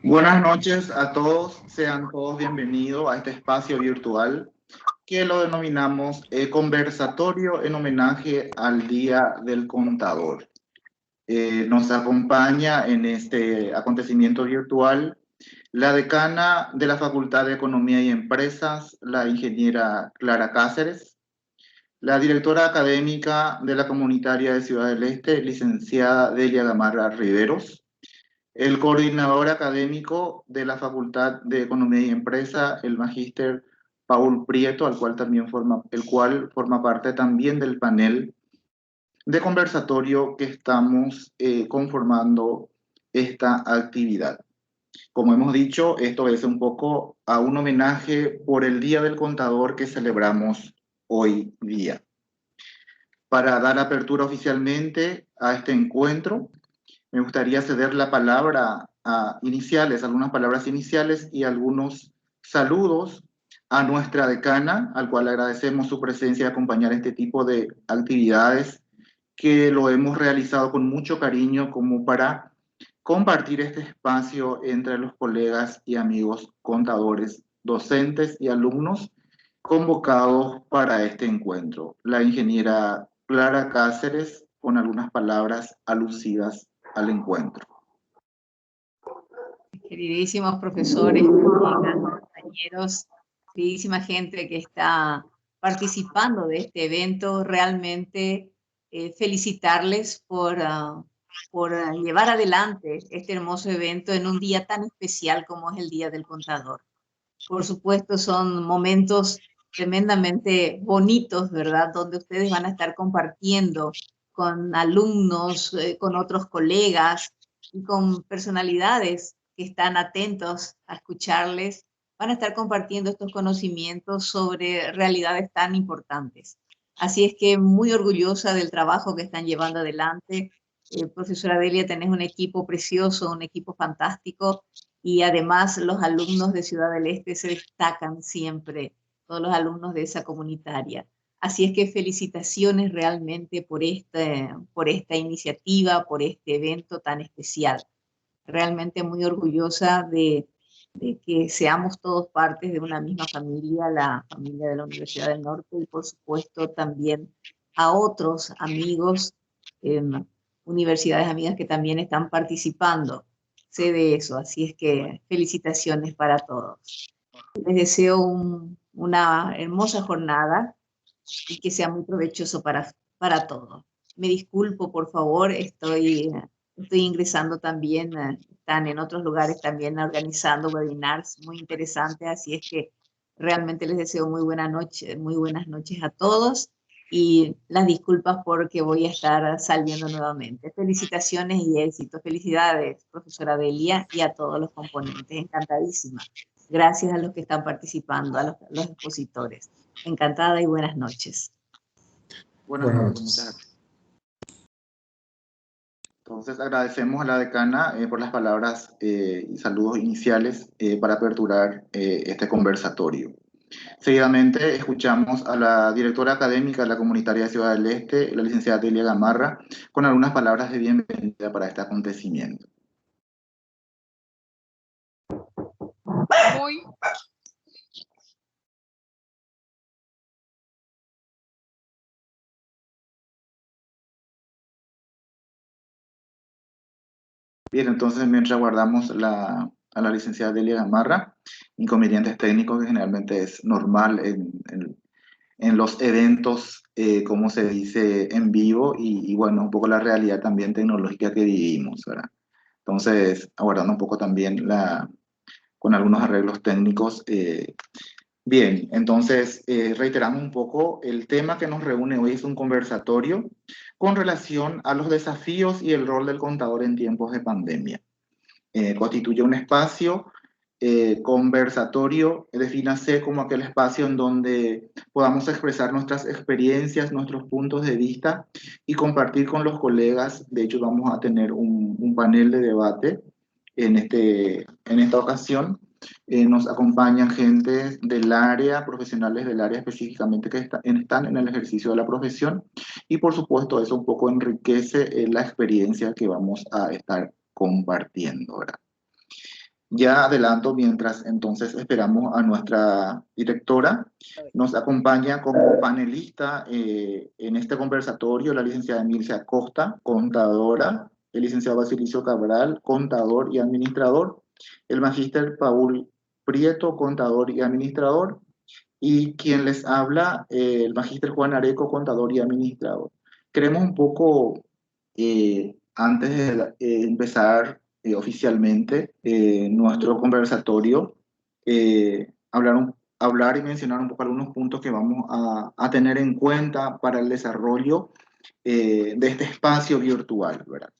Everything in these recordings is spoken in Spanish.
Buenas noches a todos, sean todos bienvenidos a este espacio virtual que lo denominamos conversatorio en homenaje al Día del Contador. Nos acompaña en este acontecimiento virtual la decana de la Facultad de Economía y Empresas, la ingeniera Clara Cáceres, la directora académica de la Comunitaria de Ciudad del Este, licenciada Delia Gamarra Riveros, el coordinador académico de la Facultad de Economía y Empresa, el magíster Paul Prieto, el cual forma parte también del panel de conversatorio que estamos conformando esta actividad. Como hemos dicho, esto es un poco a un homenaje por el Día del Contador que celebramos hoy día. Para dar apertura oficialmente a este encuentro, me gustaría ceder la palabra a algunas palabras iniciales y algunos saludos a nuestra decana, al cual agradecemos su presencia y acompañar este tipo de actividades que lo hemos realizado con mucho cariño como para compartir este espacio entre los colegas y amigos contadores, docentes y alumnos convocados para este encuentro. La ingeniera Clara Cáceres, con algunas palabras alusivas al encuentro. Queridísimos profesores, colegas, compañeros, queridísima gente que está participando de este evento, realmente felicitarles por llevar adelante este hermoso evento en un día tan especial como es el Día del Contador. Por supuesto, son momentos tremendamente bonitos, ¿verdad? Donde ustedes van a estar compartiendo con alumnos, con otros colegas y con personalidades que están atentos a escucharles. Van a estar compartiendo estos conocimientos sobre realidades tan importantes. Así es que muy orgullosa del trabajo que están llevando adelante. Profesora Delia, tenés un equipo precioso, un equipo fantástico, y además los alumnos de Ciudad del Este se destacan siempre, todos los alumnos de esa comunitaria. Así es que felicitaciones realmente por esta iniciativa, por este evento tan especial. Realmente muy orgullosa de que seamos todos partes de una misma familia, la familia de la Universidad del Norte, y por supuesto también a otros amigos, universidades amigas que también están participando. Sé de eso, así es que felicitaciones para todos. Les deseo una hermosa jornada y que sea muy provechoso para todos. Me disculpo, por favor, estoy ingresando también, están en otros lugares también organizando webinars muy interesantes, así es que realmente les deseo muy buenas noches a todos, y las disculpas porque voy a estar saliendo nuevamente. Felicitaciones y éxito. Felicidades, profesora Delia, y a todos los componentes. Encantadísima. Gracias a los que están participando, a los expositores. Encantada y buenas noches. Buenas noches. Entonces agradecemos a la decana por las palabras y saludos iniciales para aperturar este conversatorio. Seguidamente escuchamos a la directora académica de la Comunitaria de Ciudad del Este, la licenciada Delia Gamarra, con algunas palabras de bienvenida para este acontecimiento. Bien, entonces mientras guardamos a la licenciada Delia Gamarra, inconvenientes técnicos que generalmente es normal en los eventos, como se dice, en vivo, y bueno, un poco la realidad también tecnológica que vivimos, ¿verdad? Entonces, aguardando un poco también con algunos arreglos técnicos. Bien, entonces reiteramos un poco, el tema que nos reúne hoy es un conversatorio con relación a los desafíos y el rol del contador en tiempos de pandemia. Constituye un espacio conversatorio, defínase como aquel espacio en donde podamos expresar nuestras experiencias, nuestros puntos de vista y compartir con los colegas. De hecho, vamos a tener un panel de debate en esta ocasión, Nos acompañan gente del área, profesionales del área específicamente que están en el ejercicio de la profesión, y por supuesto eso un poco enriquece la experiencia que vamos a estar compartiendo, ¿verdad? Ya adelanto, mientras entonces esperamos a nuestra directora, nos acompaña como panelista en este conversatorio la licenciada Emilcia Costa, contadora, el licenciado Basilicio Cabral, contador y administrador, el magíster Paul Prieto, contador y administrador, y quien les habla, el magíster Juan Areco, contador y administrador. Queremos un poco, antes de empezar oficialmente nuestro conversatorio, hablar y mencionar un poco algunos puntos que vamos a tener en cuenta para el desarrollo de este espacio virtual, ¿verdad?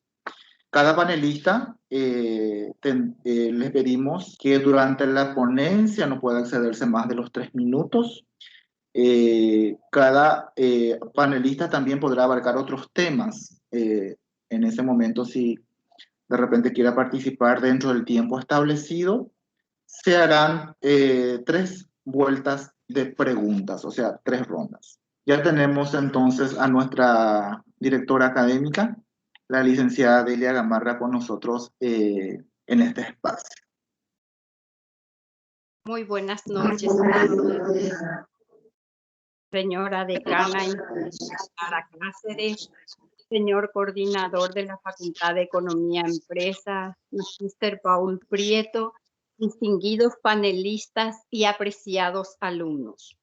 Cada panelista les pedimos que durante la ponencia no pueda excederse más de los 3 minutos. Cada panelista también podrá abarcar otros temas. En ese momento, si de repente quiera participar dentro del tiempo establecido, se harán 3 vueltas de preguntas, o sea, 3 rondas. Ya tenemos entonces a nuestra directora académica, la licenciada Delia Gamarra, con nosotros en este espacio. Muy buenas noches, señora decana Sara Cáceres, señor coordinador de la Facultad de Economía Empresa, Mr. Paul Prieto, distinguidos panelistas y apreciados alumnos.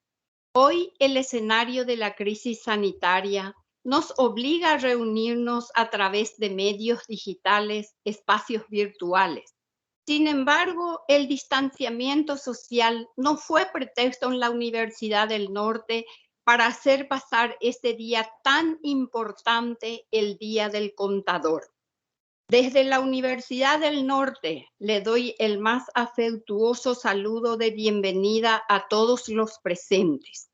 Hoy el escenario de la crisis sanitaria nos obliga a reunirnos a través de medios digitales, espacios virtuales. Sin embargo, el distanciamiento social no fue pretexto en la Universidad del Norte para hacer pasar este día tan importante, el Día del Contador. Desde la Universidad del Norte le doy el más afectuoso saludo de bienvenida a todos los presentes.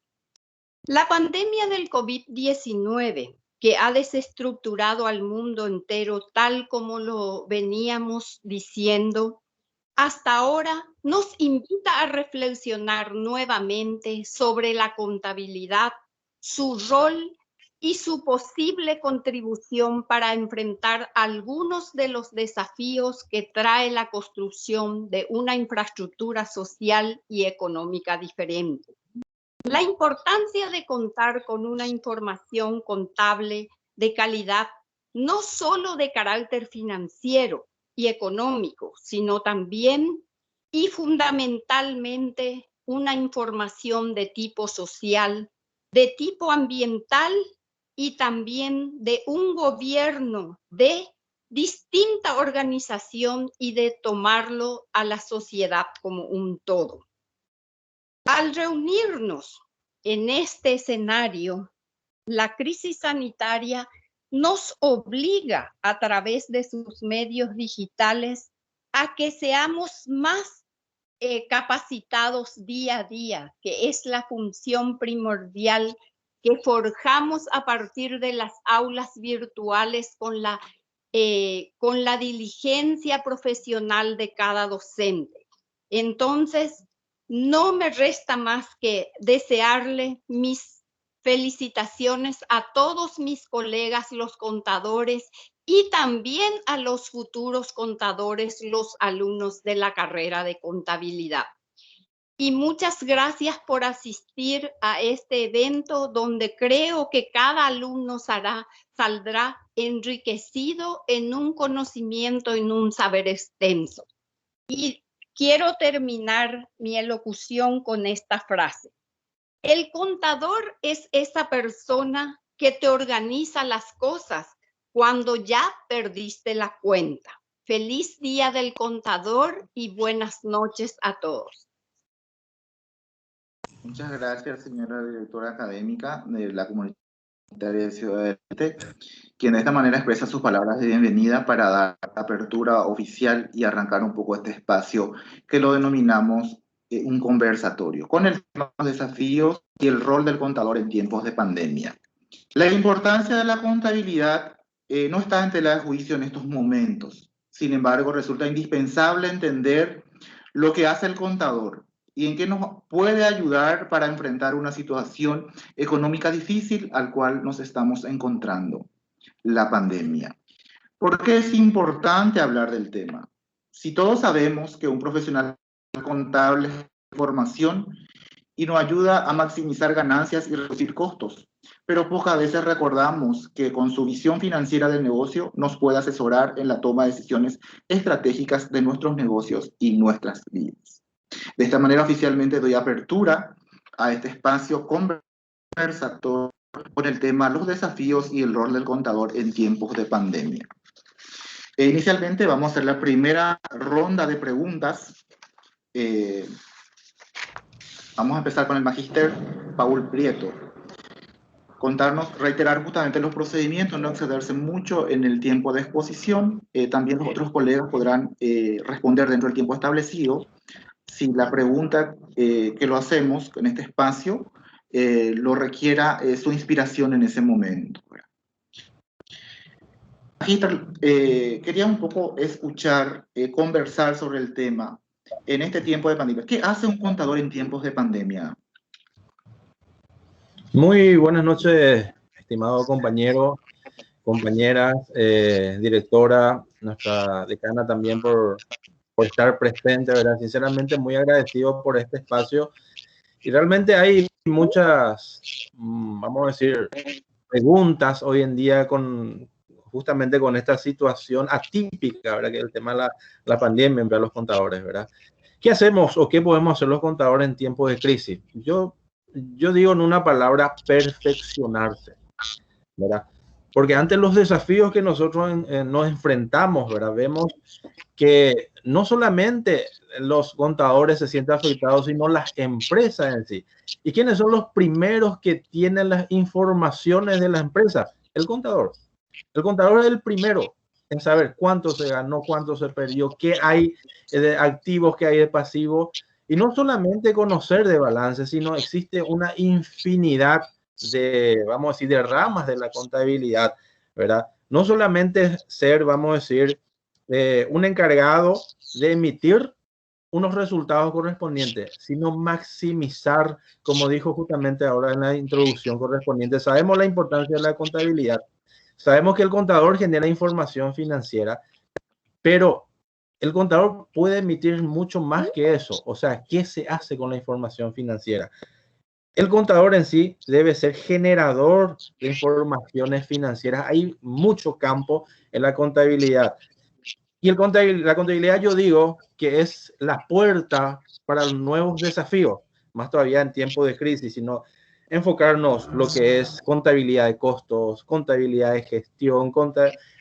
La pandemia del COVID-19, que ha desestructurado al mundo entero tal como lo veníamos diciendo, hasta ahora nos invita a reflexionar nuevamente sobre la contabilidad, su rol y su posible contribución para enfrentar algunos de los desafíos que trae la construcción de una infraestructura social y económica diferente. La importancia de contar con una información contable de calidad, no solo de carácter financiero y económico, sino también y fundamentalmente una información de tipo social, de tipo ambiental y también de un gobierno de distinta organización y de tomarlo a la sociedad como un todo. Al reunirnos en este escenario, la crisis sanitaria nos obliga a través de sus medios digitales a que seamos más capacitados día a día, que es la función primordial que forjamos a partir de las aulas virtuales con la diligencia profesional de cada docente. Entonces, no me resta más que desearle mis felicitaciones a todos mis colegas, los contadores, y también a los futuros contadores, los alumnos de la carrera de contabilidad. Y muchas gracias por asistir a este evento donde creo que cada alumno saldrá enriquecido en un conocimiento, en un saber extenso. Y quiero terminar mi elocución con esta frase. El contador es esa persona que te organiza las cosas cuando ya perdiste la cuenta. Feliz Día del Contador y buenas noches a todos. Muchas gracias, señora directora académica de la Comunidad de Ciudad del Este, quien de esta manera expresa sus palabras de bienvenida para dar apertura oficial y arrancar un poco este espacio que lo denominamos un conversatorio, con el tema de los desafíos y el rol del contador en tiempos de pandemia. La importancia de la contabilidad no está en tela de juicio en estos momentos. Sin embargo, resulta indispensable entender lo que hace el contador y en qué nos puede ayudar para enfrentar una situación económica difícil al cual nos estamos encontrando, la pandemia. ¿Por qué es importante hablar del tema? Si todos sabemos que un profesional contable es formación y nos ayuda a maximizar ganancias y reducir costos, pero pocas veces recordamos que con su visión financiera del negocio nos puede asesorar en la toma de decisiones estratégicas de nuestros negocios y nuestras vidas. De esta manera oficialmente doy apertura a este espacio conversatorio con el tema los desafíos y el rol del contador en tiempos de pandemia. Inicialmente vamos a hacer la primera ronda de preguntas. Vamos a empezar con el magíster Paul Prieto. Reiterar justamente los procedimientos, no excederse mucho en el tiempo de exposición. También los otros colegas podrán responder dentro del tiempo establecido. Si la pregunta que lo hacemos en este espacio lo requiera su inspiración en ese momento. Quería un poco escuchar, conversar sobre el tema en este tiempo de pandemia. ¿Qué hace un contador en tiempos de pandemia? Muy buenas noches, estimado compañero, compañeras, directora, nuestra decana también por estar presente, ¿verdad? Sinceramente muy agradecido por este espacio. Y realmente hay muchas, vamos a decir, preguntas hoy en día justamente con esta situación atípica, ¿verdad? Que es el tema de la pandemia para los contadores, ¿verdad? ¿Qué hacemos o qué podemos hacer los contadores en tiempos de crisis? Yo digo en una palabra, perfeccionarse, ¿verdad? Porque ante los desafíos que nosotros nos enfrentamos, ¿verdad? Vemos que no solamente los contadores se sienten afectados, sino las empresas en sí. ¿Y quiénes son los primeros que tienen las informaciones de la empresa? El contador. El contador es el primero en saber cuánto se ganó, cuánto se perdió, qué hay de activos, qué hay de pasivos. Y no solamente conocer de balance, sino existe una infinidad de, vamos a decir, de ramas de la contabilidad, ¿verdad? No solamente ser, vamos a decir, un encargado de emitir unos resultados correspondientes, sino maximizar, como dijo justamente ahora en la introducción correspondiente. Sabemos la importancia de la contabilidad, sabemos que el contador genera información financiera, pero el contador puede emitir mucho más que eso. O sea, ¿qué se hace con la información financiera? El contador en sí debe ser generador de informaciones financieras. Hay mucho campo en la contabilidad. Y la contabilidad yo digo que es la puerta para los nuevos desafíos, más todavía en tiempos de crisis, sino enfocarnos lo que es contabilidad de costos, contabilidad de gestión,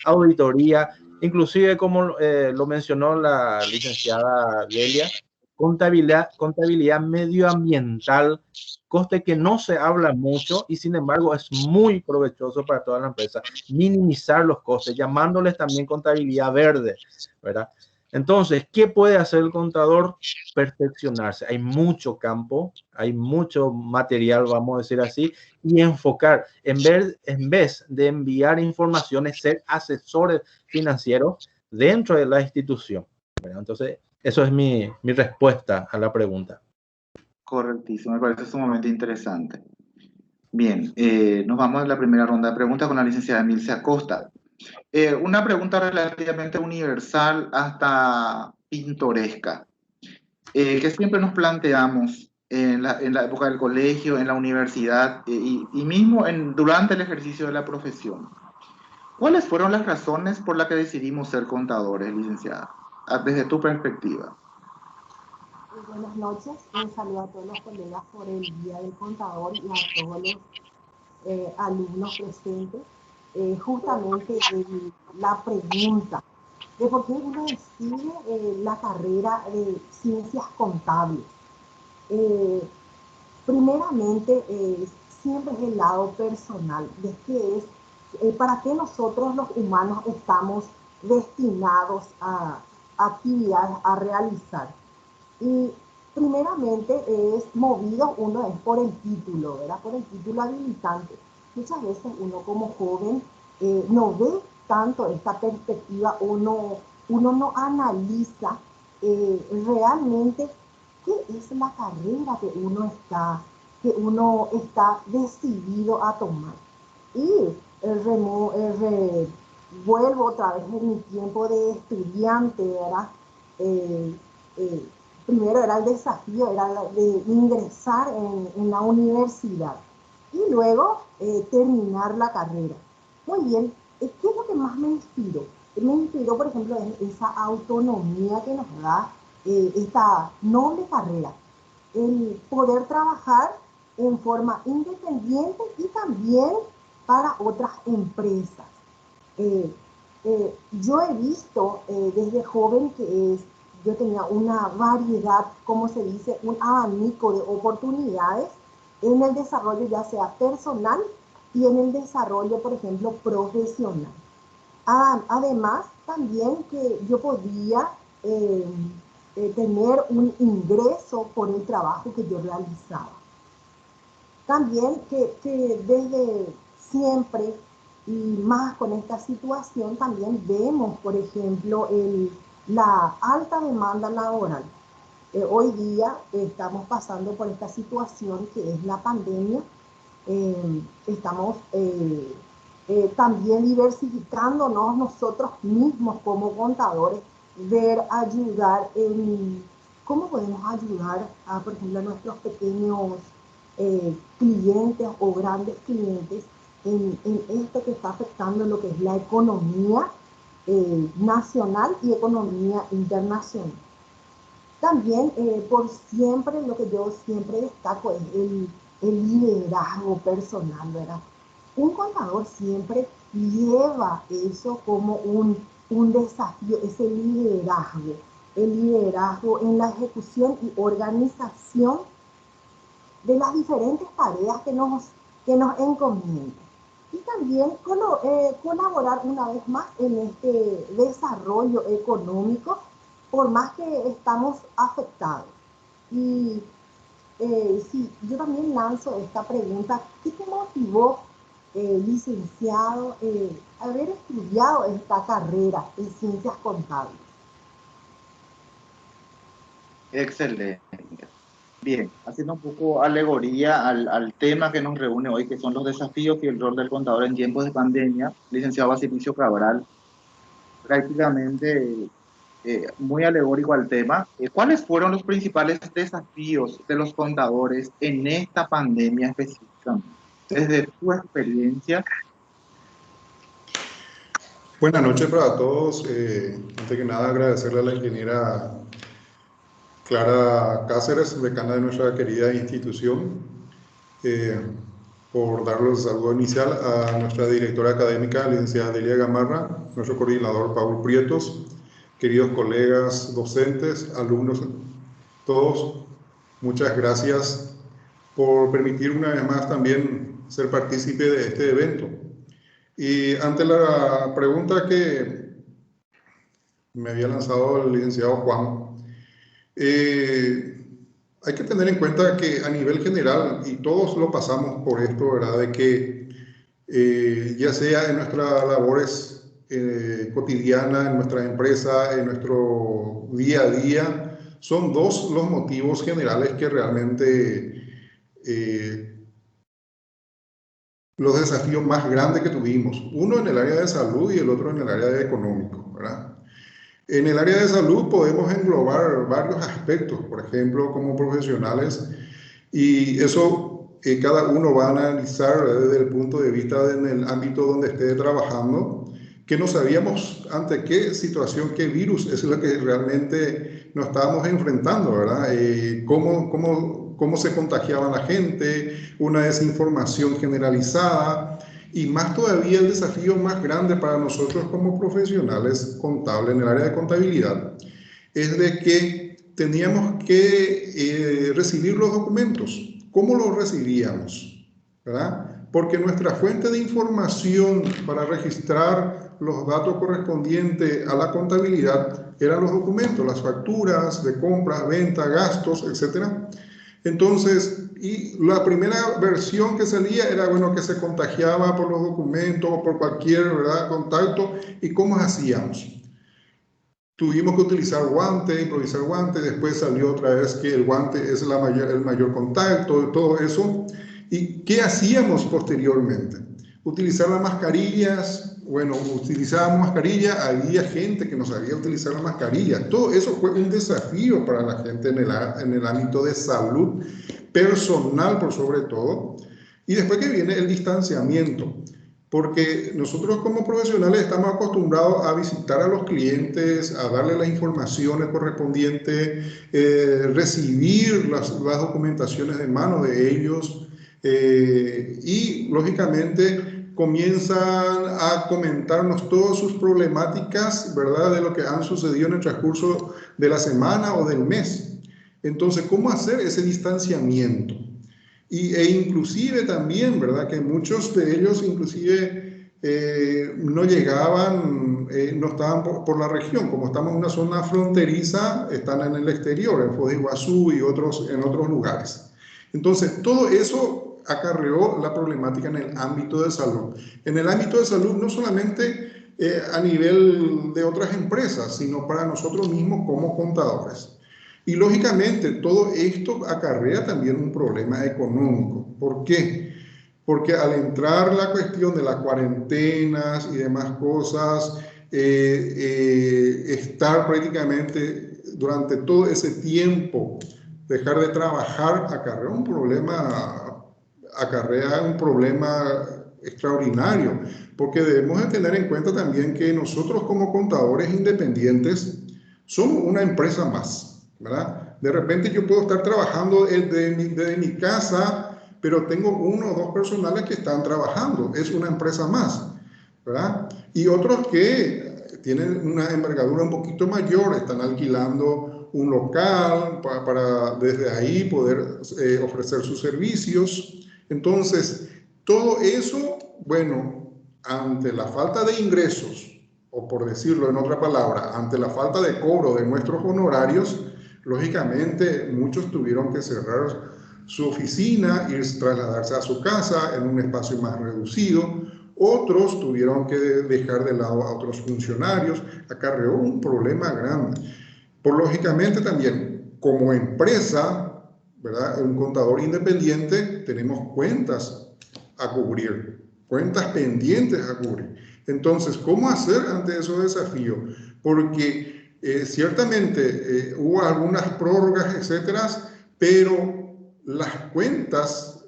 auditoría, inclusive como lo mencionó la licenciada Delia, contabilidad medioambiental, coste que no se habla mucho y sin embargo es muy provechoso para toda la empresa. Minimizar los costes, llamándoles también contabilidad verde, ¿verdad? Entonces, ¿qué puede hacer el contador? Perfeccionarse. Hay mucho campo, hay mucho material, vamos a decir así, y enfocar, en vez de enviar informaciones, ser asesores financieros dentro de la institución, ¿verdad? Entonces, eso es mi respuesta a la pregunta. Correctísimo, me parece sumamente interesante. Bien, nos vamos a la primera ronda de preguntas con la licenciada Emilce Acosta. Una pregunta relativamente universal hasta pintoresca, que siempre nos planteamos en la época del colegio, en la universidad y mismo durante el ejercicio de la profesión. ¿Cuáles fueron las razones por las que decidimos ser contadores, licenciada, desde tu perspectiva? Buenas noches, un saludo a todos los colegas por el Día del Contador y a todos los alumnos presentes. Justamente la pregunta de por qué uno decide la carrera de ciencias contables. Primeramente, siempre es el lado personal, de qué es, para qué nosotros los humanos estamos destinados a actividades a realizar. Y primeramente uno es por el título, ¿verdad? Por el título habilitante. Muchas veces uno como joven no ve tanto esta perspectiva, uno no analiza realmente qué es la carrera que uno está decidido a tomar. Y vuelvo otra vez en mi tiempo de estudiante, ¿verdad? Eh, eh, Primero era el desafío, era de ingresar en la universidad y luego terminar la carrera. Muy bien, ¿qué es lo que más me inspiró? Me inspiró, por ejemplo, esa autonomía que nos da esta noble carrera, el poder trabajar en forma independiente y también para otras empresas. Eh, yo he visto desde joven yo tenía una variedad, como se dice, un abanico de oportunidades en el desarrollo ya sea personal y en el desarrollo, por ejemplo, profesional. Además, también que yo podía tener un ingreso por el trabajo que yo realizaba. También que desde siempre y más con esta situación también vemos, por ejemplo, la alta demanda laboral. Hoy día estamos pasando por esta situación que es la pandemia. Estamos también diversificándonos nosotros mismos como contadores, ayudar en cómo podemos ayudar a, por ejemplo, a nuestros pequeños clientes o grandes clientes en esto que está afectando lo que es la economía nacional y economía internacional. También por siempre lo que yo siempre destaco es el liderazgo personal, ¿verdad? Un contador siempre lleva eso como un desafío, ese liderazgo, el liderazgo en la ejecución y organización de las diferentes tareas que nos encomiendan. Y también colaborar una vez más en este desarrollo económico, por más que estamos afectados. Y sí, yo también lanzo esta pregunta: ¿qué te motivó, licenciado, haber estudiado esta carrera en ciencias contables? Excelente. Bien, haciendo un poco alegoría al tema que nos reúne hoy, que son los desafíos y el rol del contador en tiempos de pandemia, licenciado Basilio Cabral, prácticamente muy alegórico al tema. ¿Cuáles fueron los principales desafíos de los contadores en esta pandemia específicamente? Desde tu experiencia. Buenas noches para todos. Antes que nada, agradecerle a la ingeniera Clara Cáceres, decana de nuestra querida institución, por darles el saludo inicial, a nuestra directora académica, licenciada Delia Gamarra, nuestro coordinador Paul Prietos, queridos colegas, docentes, alumnos, todos, muchas gracias por permitirme una vez más también ser partícipe de este evento. Y ante la pregunta que me había lanzado el licenciado Juan, hay que tener en cuenta que a nivel general, y todos lo pasamos por esto, ¿verdad? De que ya sea en nuestras labores cotidianas, en nuestra empresa, en nuestro día a día, son dos los motivos generales que realmente los desafíos más grandes que tuvimos. Uno en el área de salud y el otro en el área de económico, ¿verdad? En el área de salud podemos englobar varios aspectos, por ejemplo, como profesionales, y eso cada uno va a analizar desde el punto de vista en el ámbito donde esté trabajando, que no sabíamos ante qué situación, qué virus es lo que realmente nos estábamos enfrentando, ¿verdad? Cómo se contagiaba la gente, una desinformación generalizada. Y más todavía el desafío más grande para nosotros como profesionales contables en el área de contabilidad es de que teníamos que recibir los documentos. ¿Cómo los recibíamos? ¿Verdad? Porque nuestra fuente de información para registrar los datos correspondientes a la contabilidad eran los documentos, las facturas de compra, venta, gastos, etc. Entonces, y la primera versión que salía era, bueno, que se contagiaba por los documentos o por cualquier, ¿verdad?, contacto. ¿Y cómo hacíamos? tuvimos que utilizar guante, improvisar guante, después salió otra vez que el guante es el mayor contacto, todo eso. ¿Y qué hacíamos posteriormente? Utilizar las mascarillas. Bueno, utilizábamos mascarilla, había gente que no sabía utilizar la mascarilla. Todo eso fue un desafío para la gente en el ámbito de salud personal, por sobre todo. Y después que viene el distanciamiento, porque nosotros como profesionales estamos acostumbrados a visitar a los clientes, a darle las informaciones correspondientes, recibir las documentaciones de mano de ellos, y lógicamente comienzan a comentarnos todas sus problemáticas, ¿verdad?, de lo que han sucedido en el transcurso de la semana o del mes. Entonces, ¿cómo hacer ese distanciamiento? E inclusive también, ¿verdad?, que muchos de ellos inclusive no llegaban, no estaban por la región, como estamos en una zona fronteriza, están en el exterior, en Foz de Iguazú y en otros lugares. Entonces, todo eso acarreó la problemática en el ámbito de salud. En el ámbito de salud, no solamente a nivel de otras empresas, sino para nosotros mismos como contadores. Y lógicamente todo esto acarrea también un problema económico. ¿Por qué? Porque al entrar la cuestión de las cuarentenas y demás cosas, estar prácticamente durante todo ese tiempo, dejar de trabajar, acarrea un problema extraordinario, porque debemos de tener en cuenta también que nosotros como contadores independientes somos una empresa más, ¿verdad? De repente yo puedo estar trabajando desde mi casa, pero tengo 1 o 2 personales que están trabajando, es una empresa más, ¿verdad? Y otros que tienen una envergadura un poquito mayor, están alquilando un local para desde ahí poder ofrecer sus servicios. Entonces, todo eso, bueno, ante la falta de ingresos, o por decirlo en otra palabra, ante la falta de cobro de nuestros honorarios, lógicamente muchos tuvieron que cerrar su oficina y trasladarse a su casa en un espacio más reducido. Otros tuvieron que dejar de lado a otros funcionarios. Acarreó un problema grande. Lógicamente también, como empresa, ¿verdad?, un contador independiente, tenemos cuentas a cubrir, cuentas pendientes a cubrir. Entonces, ¿cómo hacer ante esos desafíos? Porque ciertamente hubo algunas prórrogas, etcétera, pero las cuentas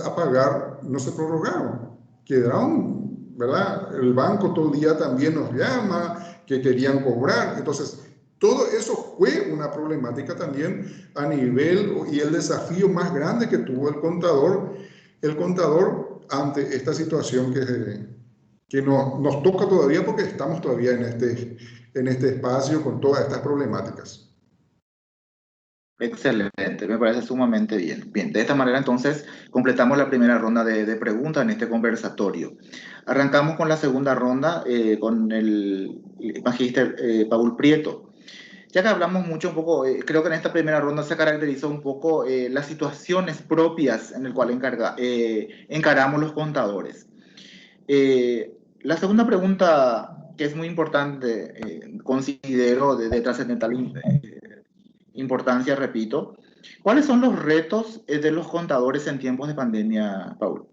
a pagar no se prorrogaron, quedaron, ¿verdad? El banco todo el día también nos llama, que querían cobrar. Entonces, todo eso fue una problemática también a nivel, y el desafío más grande que tuvo el contador ante esta situación que nos toca todavía, porque estamos todavía en este espacio con todas estas problemáticas. Excelente, me parece sumamente bien. Bien, de esta manera entonces completamos la primera ronda de preguntas en este conversatorio. Arrancamos con la segunda ronda con el magíster Paul Prieto. Ya que hablamos mucho un poco, creo que en esta primera ronda se caracterizó un poco las situaciones propias en las cuales encaramos los contadores. La segunda pregunta, que es muy importante, considero de trascendental importancia, repito, ¿cuáles son los retos de los contadores en tiempos de pandemia, Paul?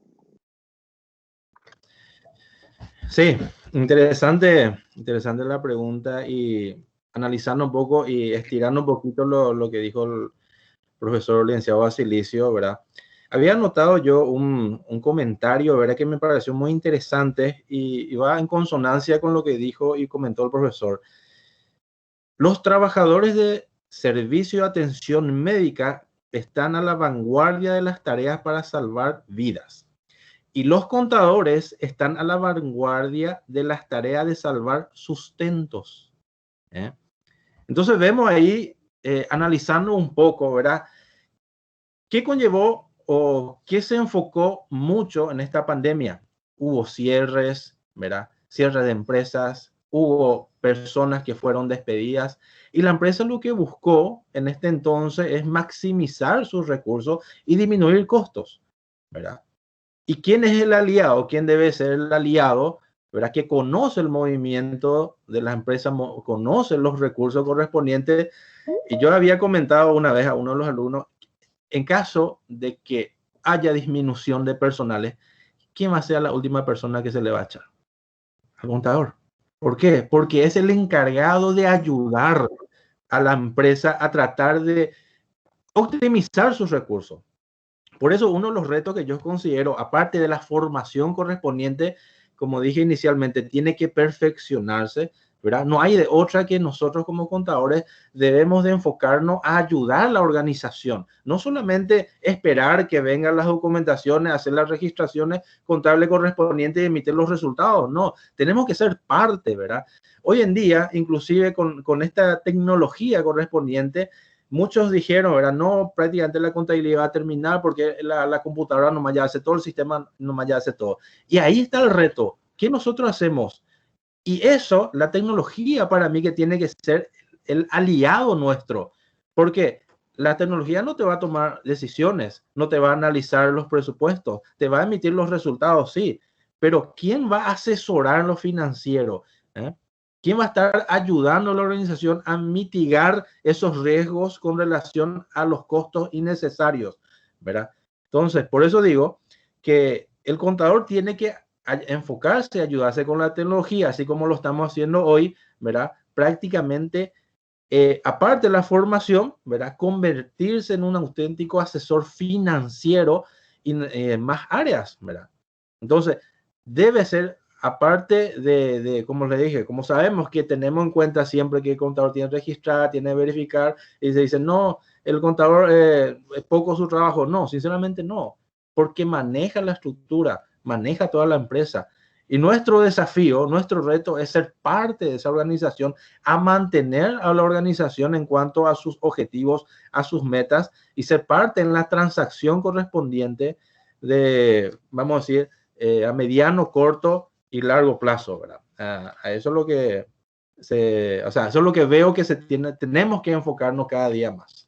Sí, interesante la pregunta, y analizando un poco y estirando un poquito lo que dijo el profesor licenciado Basilicio, ¿verdad? Había notado yo un comentario, ¿verdad?, que me pareció muy interesante y va en consonancia con lo que dijo y comentó el profesor. Los trabajadores de servicio de atención médica están a la vanguardia de las tareas para salvar vidas. Y los contadores están a la vanguardia de las tareas de salvar sustentos. Entonces vemos ahí, analizando un poco, ¿verdad?, ¿qué conllevó o qué se enfocó mucho en esta pandemia? Hubo cierres, ¿verdad?, cierre de empresas, hubo personas que fueron despedidas, y la empresa lo que buscó en este entonces es maximizar sus recursos y disminuir costos, ¿verdad? ¿Y quién es el aliado? ¿Quién debe ser el aliado? ¿verdad? Que conoce el movimiento de las empresas, conoce los recursos correspondientes. Y yo había comentado una vez a uno de los alumnos, en caso de que haya disminución de personales, ¿quién va a ser la última persona que se le va a echar? Al contador. ¿Por qué? Porque es el encargado de ayudar a la empresa a tratar de optimizar sus recursos. Por eso uno de los retos que yo considero, aparte de la formación correspondiente, como dije inicialmente, tiene que perfeccionarse, ¿verdad? No hay de otra que nosotros como contadores debemos de enfocarnos a ayudar a la organización. No solamente esperar que vengan las documentaciones, hacer las registraciones contables correspondientes y emitir los resultados. No, tenemos que ser parte, ¿verdad? Hoy en día, inclusive con esta tecnología correspondiente, muchos dijeron, ¿verdad? No, prácticamente la contabilidad va a terminar porque la computadora nomás ya hace todo, el sistema nomás ya hace todo. Y ahí está el reto. ¿Qué nosotros hacemos? Y eso, la tecnología para mí que tiene que ser el aliado nuestro. Porque la tecnología no te va a tomar decisiones, no te va a analizar los presupuestos, te va a emitir los resultados, sí. Pero ¿quién va a asesorar lo financiero? ¿Eh? ¿Quién va a estar ayudando a la organización a mitigar esos riesgos con relación a los costos innecesarios? ¿Verdad? Entonces, por eso digo que el contador tiene que enfocarse, ayudarse con la tecnología, así como lo estamos haciendo hoy, ¿verdad? Prácticamente, aparte de la formación, ¿verdad? Convertirse en un auténtico asesor financiero en más áreas, ¿verdad? Entonces, debe ser aparte como le dije, como sabemos que tenemos en cuenta siempre que el contador tiene que registrar, tiene que verificar, y se dice, no, el contador es poco su trabajo. No, sinceramente no, porque maneja la estructura, maneja toda la empresa. Y nuestro desafío, nuestro reto es ser parte de esa organización, a mantener a la organización en cuanto a sus objetivos, a sus metas, y ser parte en la transacción correspondiente de, vamos a decir, a mediano, corto y largo plazo, ¿verdad? A eso es lo que o sea, eso es lo que veo que tenemos que enfocarnos cada día más.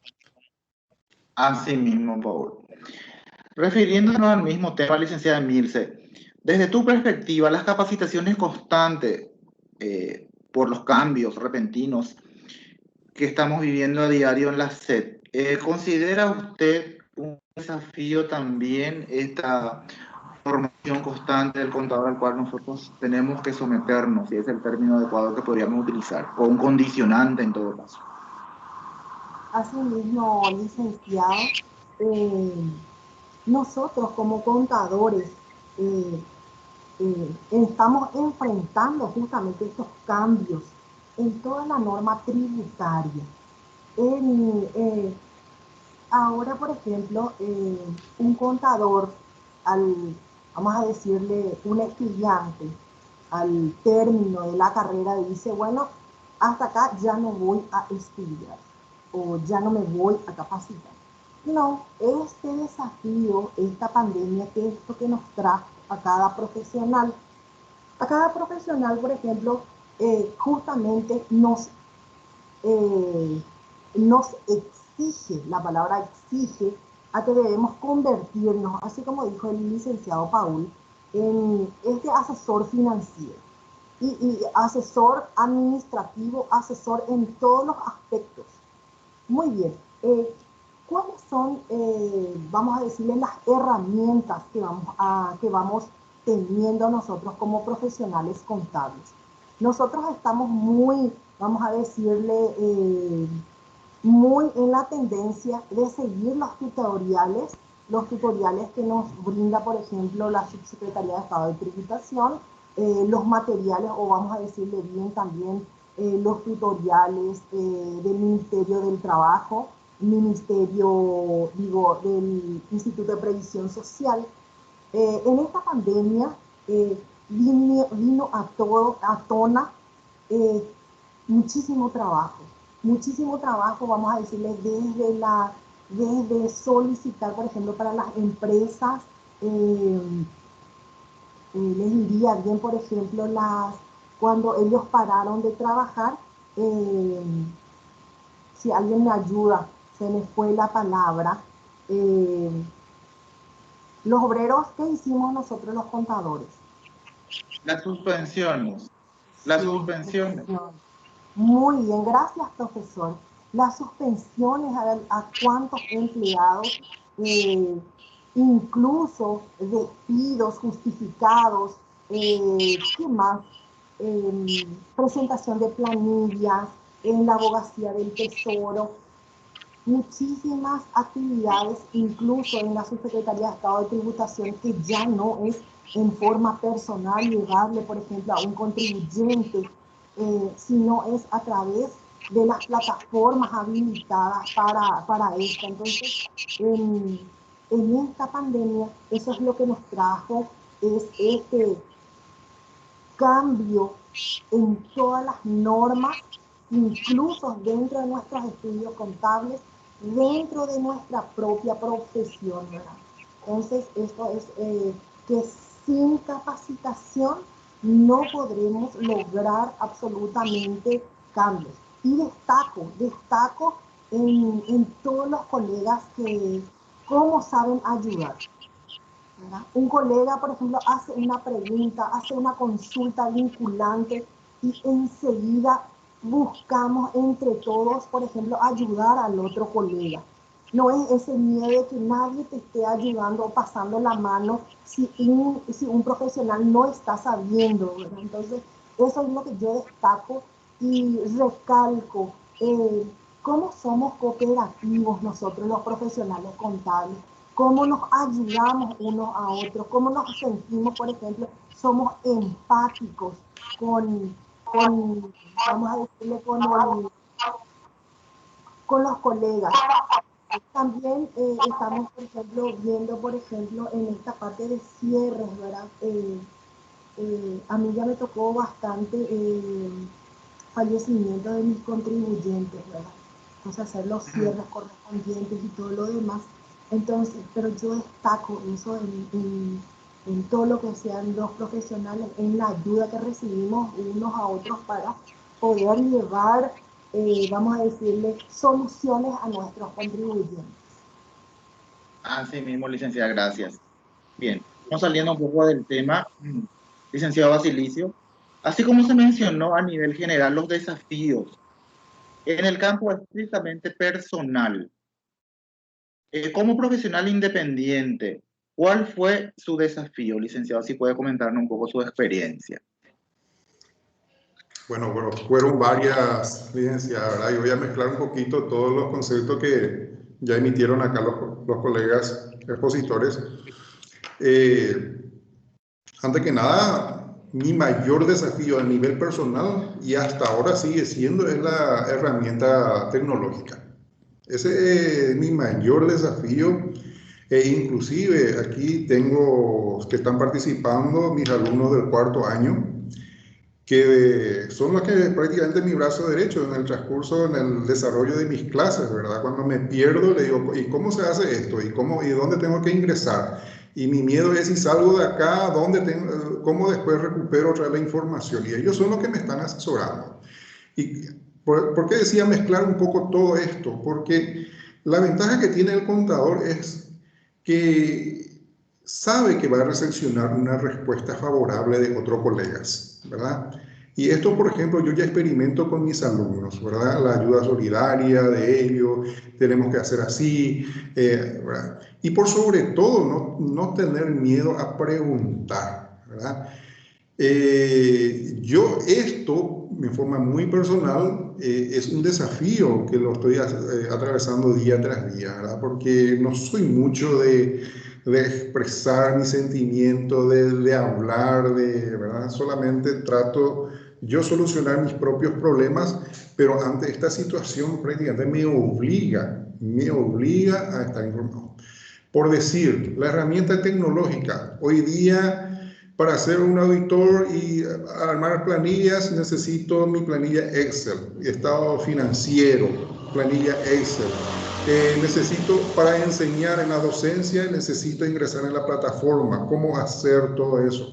Así mismo, Paul. Refiriéndonos al mismo tema, licenciada Milce, desde tu perspectiva, las capacitaciones constantes por los cambios repentinos que estamos viviendo a diario en la SED, ¿considera usted un desafío también esta formación constante del contador al cual nosotros tenemos que someternos, si es el término adecuado que podríamos utilizar, o un condicionante en todo caso? Asimismo, licenciado, nosotros como contadores estamos enfrentando justamente estos cambios en toda la norma tributaria. Ahora, por ejemplo, un contador, vamos a decirle, un estudiante, al término de la carrera dice, bueno, hasta acá ya no voy a estudiar o ya no me voy a capacitar. No, este desafío, esta pandemia, que es lo que nos trajo a cada profesional, por ejemplo, justamente nos exige, la palabra exige, a que debemos convertirnos, así como dijo el licenciado Paul, en este asesor financiero y asesor administrativo, asesor en todos los aspectos. Muy bien, ¿cuáles son, vamos a decirle, las herramientas que vamos teniendo nosotros como profesionales contables? Nosotros estamos muy, vamos a decirle, muy en la tendencia de seguir los tutoriales que nos brinda, por ejemplo, la Subsecretaría de Estado de Tributación, los materiales, o vamos a decirle bien también, los tutoriales del Ministerio del Trabajo, del Instituto de Previsión Social. En esta pandemia vino a tona muchísimo trabajo, vamos a decirle, desde solicitar, por ejemplo, para las empresas, les iría bien, por ejemplo, cuando ellos pararon de trabajar, si alguien me ayuda, se me fue la palabra, los obreros, ¿qué hicimos nosotros los contadores? Las suspensiones. Las suspensiones. Muy bien, gracias, profesor. Las suspensiones a cuántos empleados, incluso despidos justificados, ¿qué más? Presentación de planillas en la abogacía del Tesoro, muchísimas actividades, incluso en la Subsecretaría de Estado de Tributación, que ya no es en forma personal llegarle, por ejemplo, a un contribuyente, sino es a través de las plataformas habilitadas para esto. Entonces, en esta pandemia, eso es lo que nos trajo, es este cambio en todas las normas, incluso dentro de nuestros estudios contables, dentro de nuestra propia profesión, ¿verdad? Entonces, esto es que sin capacitación no podremos lograr absolutamente cambios. Y destaco en todos los colegas que cómo saben ayudar. ¿Verdad? Un colega, por ejemplo, hace una pregunta, hace una consulta vinculante y enseguida buscamos entre todos, por ejemplo, ayudar al otro colega. No es ese miedo de que nadie te esté ayudando o pasando la mano si un profesional no está sabiendo, ¿verdad? Entonces, eso es lo que yo destaco y recalco. ¿Cómo somos cooperativos nosotros los profesionales contables? Cómo nos ayudamos unos a otros, cómo nos sentimos, por ejemplo, somos empáticos vamos a decirle, con los colegas. También estamos, por ejemplo, viendo, por ejemplo, en esta parte de cierres, ¿verdad? A mí ya me tocó bastante fallecimiento de mis contribuyentes, ¿verdad? Entonces, hacer los cierres correspondientes y todo lo demás. Entonces, pero yo destaco eso en todo lo que sean los profesionales, en la ayuda que recibimos unos a otros para poder llevar, vamos a decirle, soluciones a nuestros contribuyentes. Así mismo, licenciada, gracias. Bien, vamos saliendo un poco del tema, licenciado Basilicio. Así como se mencionó a nivel general los desafíos en el campo estrictamente personal, como profesional independiente, ¿cuál fue su desafío, licenciado? Si puede comentarnos un poco su experiencia. Bueno, fueron varias, licenciadas, ¿verdad? Yo voy a mezclar un poquito todos los conceptos que ya emitieron acá los colegas expositores. Antes que nada, mi mayor desafío a nivel personal, y hasta ahora sigue siendo, es la herramienta tecnológica. Ese es mi mayor desafío. Inclusive aquí tengo que están participando mis alumnos del cuarto año, que son los que prácticamente mi brazo derecho en el transcurso, en el desarrollo de mis clases, ¿verdad? Cuando me pierdo, le digo, ¿y cómo se hace esto? ¿Y dónde tengo que ingresar? Y mi miedo es si salgo de acá, ¿cómo después recupero otra vez la información? Y ellos son los que me están asesorando. ¿Y por qué decía mezclar un poco todo esto? Porque la ventaja que tiene el contador es que sabe que va a recepcionar una respuesta favorable de otros colegas, ¿verdad? Y esto, por ejemplo, yo ya experimento con mis alumnos, ¿verdad? La ayuda solidaria de ellos, tenemos que hacer así, ¿verdad? Y por sobre todo, no tener miedo a preguntar, ¿verdad? Yo esto, de forma muy personal, es un desafío que lo estoy atravesando día tras día, ¿verdad? Porque no soy mucho de expresar mi sentimiento, de hablar, ¿verdad? Solamente trato yo solucionar mis propios problemas, pero ante esta situación prácticamente me obliga a estar informado. Por decir, la herramienta tecnológica, hoy día para ser un auditor y armar planillas necesito mi planilla Excel, estado financiero, planilla Excel. Necesito para enseñar en la docencia, necesito ingresar en la plataforma, cómo hacer todo eso.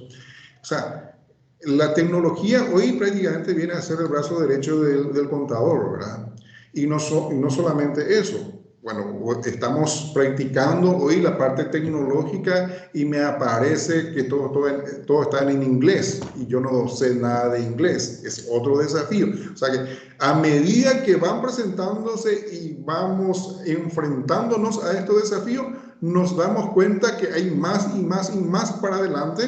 O sea, la tecnología hoy prácticamente viene a ser el brazo derecho del contador, ¿verdad? Y no solamente eso. bueno, estamos practicando hoy la parte tecnológica y me aparece que todo está en inglés y yo no sé nada de inglés. Es otro desafío. O sea que a medida que van presentándose y vamos enfrentándonos a estos desafíos, nos damos cuenta que hay más y más y más para adelante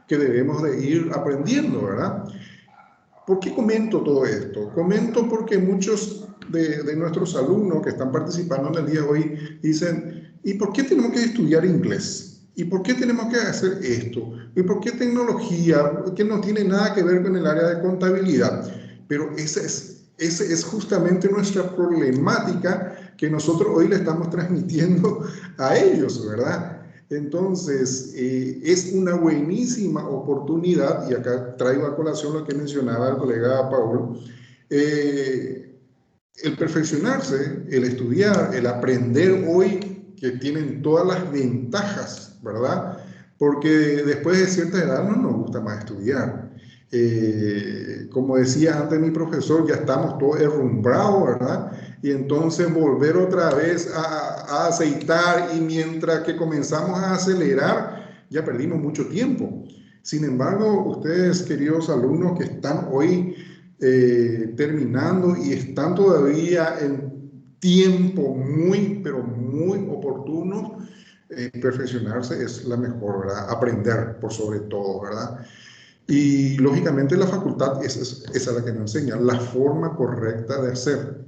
que debemos de ir aprendiendo, ¿verdad? ¿Por qué comento todo esto? Comento porque muchos de nuestros alumnos que están participando en el día de hoy dicen, ¿y por qué tenemos que estudiar inglés? ¿Y por qué tenemos que hacer esto? ¿Y por qué tecnología? Que no tiene nada que ver con el área de contabilidad. Pero esa es justamente nuestra problemática que nosotros hoy le estamos transmitiendo a ellos, ¿verdad? Entonces, es una buenísima oportunidad, y acá traigo a colación lo que mencionaba el colega Paul, el perfeccionarse, el estudiar, el aprender hoy, que tienen todas las ventajas, ¿verdad? Porque después de cierta edad no nos gusta más estudiar. Como decía antes mi profesor, ya estamos todos herrumbrados, ¿verdad? Y entonces volver otra vez a aceitar, y mientras que comenzamos a acelerar, ya perdimos mucho tiempo. Sin embargo, ustedes, queridos alumnos que están hoy terminando y están todavía en tiempo muy, pero muy oportuno, perfeccionarse es la mejor, ¿verdad? Aprender por sobre todo, ¿verdad? Y lógicamente la facultad es la que nos enseña la forma correcta de hacer,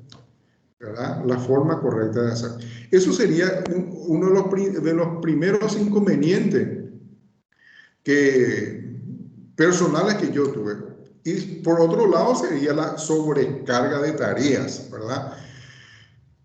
¿verdad? La forma correcta de hacer. Eso sería uno de los primeros inconvenientes personales que yo tuve. Y por otro lado sería la sobrecarga de tareas, ¿verdad?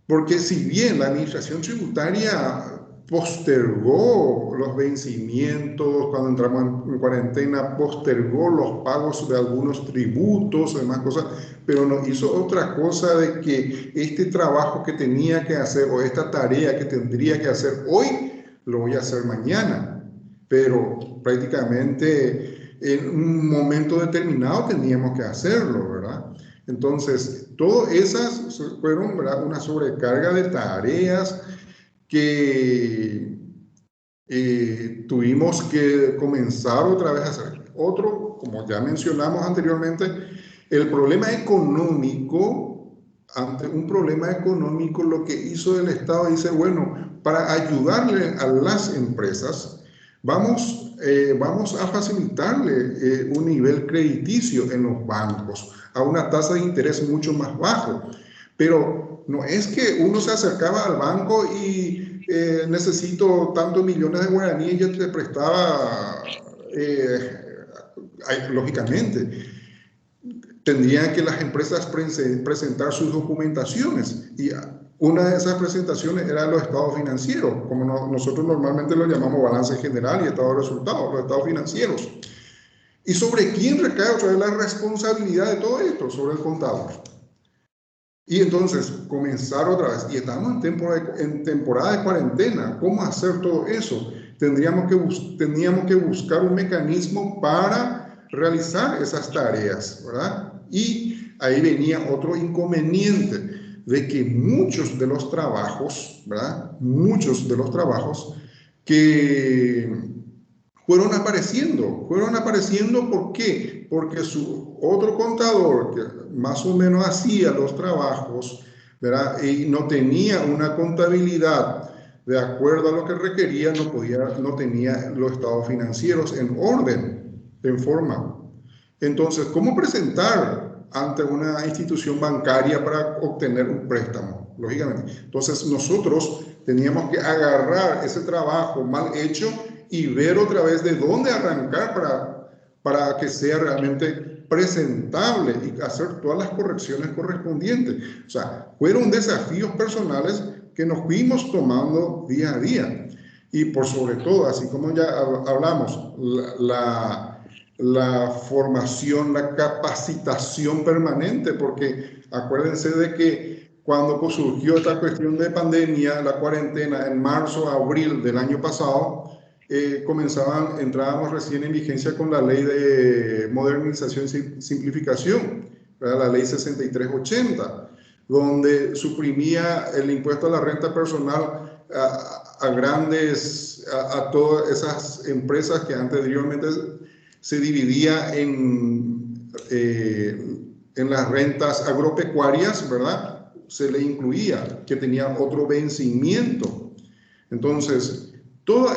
Porque si bien la administración tributaria postergó los vencimientos cuando entramos en cuarentena, postergó los pagos de algunos tributos y demás cosas, pero no hizo otra cosa de que este trabajo que tenía que hacer o esta tarea que tendría que hacer hoy, lo voy a hacer mañana. Pero prácticamente en un momento determinado teníamos que hacerlo, ¿verdad? Entonces, todas esas fueron, ¿verdad?, una sobrecarga de tareas que tuvimos que comenzar otra vez a hacer. Otro, como ya mencionamos anteriormente, el problema económico. Ante un problema económico, lo que hizo el Estado, dice, bueno, para ayudarle a las empresas, vamos a facilitarle un nivel crediticio en los bancos a una tasa de interés mucho más bajo. Pero no es que uno se acercaba al banco y necesito tantos millones de guaraníes y ya te prestaba, lógicamente. Tendrían que las empresas presentar sus documentaciones, y una de esas presentaciones era los estados financieros, como nosotros normalmente lo llamamos balance general y estado de resultados, los estados financieros. ¿Y sobre quién recae otra vez la responsabilidad de todo esto? Sobre el contador. Y entonces comenzar otra vez, y estamos en temporada de cuarentena, ¿cómo hacer todo eso? Teníamos que buscar un mecanismo para realizar esas tareas, ¿verdad? Y ahí venía otro inconveniente, de que muchos de los trabajos, ¿verdad?, muchos de los trabajos que fueron apareciendo, ¿por qué? Porque su otro contador, que más o menos hacía los trabajos, ¿verdad?, y no tenía una contabilidad de acuerdo a lo que requería, no tenía los estados financieros en orden, en forma. Entonces, ¿cómo presentar ante una institución bancaria para obtener un préstamo? Lógicamente. Entonces, nosotros teníamos que agarrar ese trabajo mal hecho y ver otra vez de dónde arrancar para que sea realmente presentable y hacer todas las correcciones correspondientes. O sea, fueron desafíos personales que nos fuimos tomando día a día. Y por sobre todo, así como ya hablamos, la formación, la capacitación permanente, porque acuérdense de que cuando surgió esta cuestión de pandemia, la cuarentena, en marzo, abril del año pasado, entrábamos recién en vigencia con la ley de modernización y simplificación, ¿verdad?, la ley 6380, donde suprimía el impuesto a la renta personal a todas esas empresas que anteriormente se dividía en las rentas agropecuarias, ¿verdad? Se le incluía que tenía otro vencimiento. Entonces, todas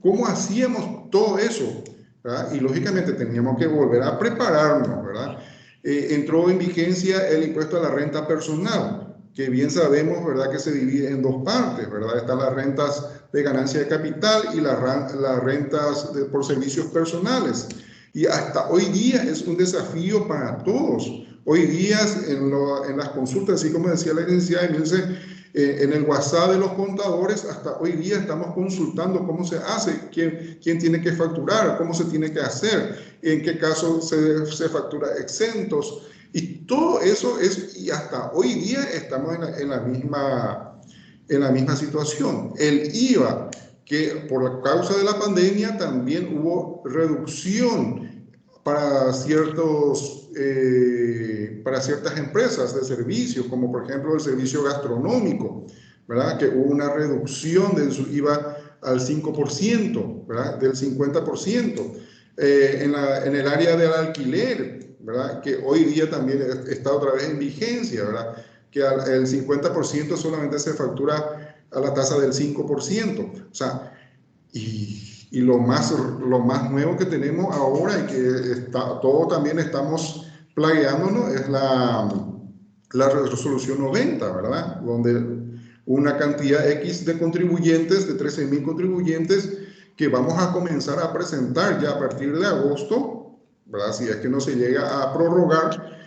¿cómo hacíamos todo eso? ¿Verdad? Y lógicamente teníamos que volver a prepararnos, ¿verdad? Entró en vigencia el impuesto a la renta personal, que bien sabemos, ¿verdad?, que se divide en dos partes, ¿verdad? Están las rentas de ganancia de capital y las rentas por servicios personales. Y hasta hoy día es un desafío para todos. Hoy día en las consultas, así como decía la licenciada Emilce, en el WhatsApp de los contadores, hasta hoy día estamos consultando cómo se hace, quién tiene que facturar, cómo se tiene que hacer, en qué caso se factura exentos. Y todo eso y hasta hoy día estamos en la misma situación. El IVA, que por la causa de la pandemia también hubo reducción para ciertas empresas de servicios, como por ejemplo el servicio gastronómico, ¿verdad? Que hubo una reducción de su IVA al 5%, ¿verdad? Del 50%. En el área del alquiler, ¿verdad? Que hoy día también está otra vez en vigencia, ¿verdad? Que el 50% solamente se factura a la tasa del 5%. O sea, y lo más nuevo que tenemos ahora y que todo también estamos plagueándonos es la resolución 90, ¿verdad? Donde una cantidad X de contribuyentes, de 13.000 contribuyentes, que vamos a comenzar a presentar ya a partir de agosto, ¿verdad? Si es que no se llega a prorrogar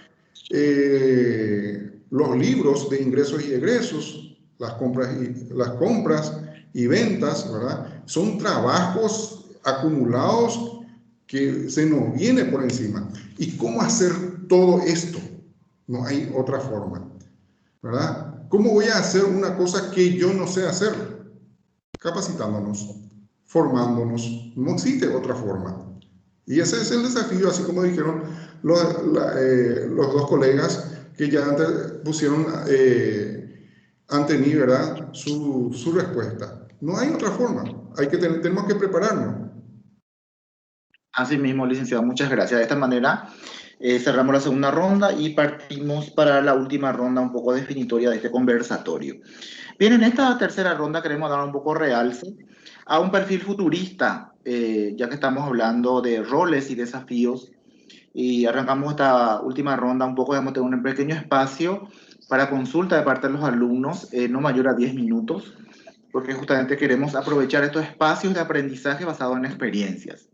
los libros de ingresos y egresos, las compras y ventas, ¿verdad? Son trabajos acumulados que se nos viene por encima. ¿Y cómo hacer todo esto? No hay otra forma, ¿verdad? ¿Cómo voy a hacer una cosa que yo no sé hacer? Capacitándonos, formándonos. No existe otra forma. Y ese es el desafío, así como dijeron los dos colegas que ya antes pusieron ante mí, ¿verdad?, su respuesta. No hay otra forma. Tenemos que prepararnos. Así mismo, licenciado, muchas gracias. De esta manera cerramos la segunda ronda y partimos para la última ronda un poco definitoria de este conversatorio. Bien, en esta tercera ronda queremos dar un poco realce a un perfil futurista, ya que estamos hablando de roles y desafíos, y arrancamos esta última ronda un poco, vamos a tener un pequeño espacio para consulta de parte de los alumnos, no mayor a 10 minutos, porque justamente queremos aprovechar estos espacios de aprendizaje basados en experiencias.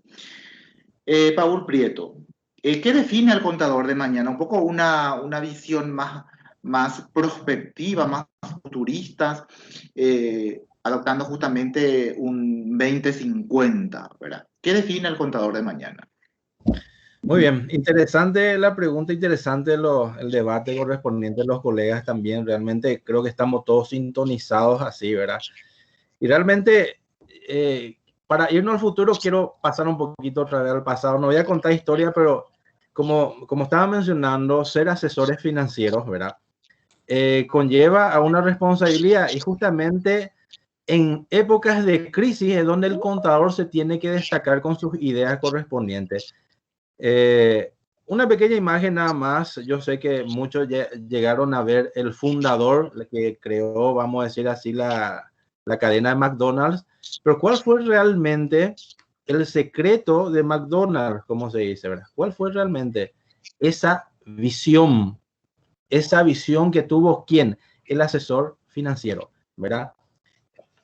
Paul Prieto, ¿qué define al contador de mañana? Un poco una visión más prospectiva, más futurista, adoptando justamente un 2050, ¿verdad? ¿Qué define al contador de mañana? Muy bien, interesante la pregunta, interesante el debate correspondiente de los colegas también. Realmente creo que estamos todos sintonizados así, ¿verdad? Y realmente, para irnos al futuro, quiero pasar un poquito otra vez al pasado. No voy a contar historia, pero como estaba mencionando, ser asesores financieros, ¿verdad? Conlleva a una responsabilidad, y justamente en épocas de crisis es donde el contador se tiene que destacar con sus ideas correspondientes. Una pequeña imagen nada más. Yo sé que muchos llegaron a ver el fundador, el que creó, vamos a decir así, la cadena de McDonald's, pero ¿cuál fue realmente el secreto de McDonald's, como se dice, ¿verdad? ¿Cuál fue realmente esa visión que tuvo quién? El asesor financiero, ¿verdad?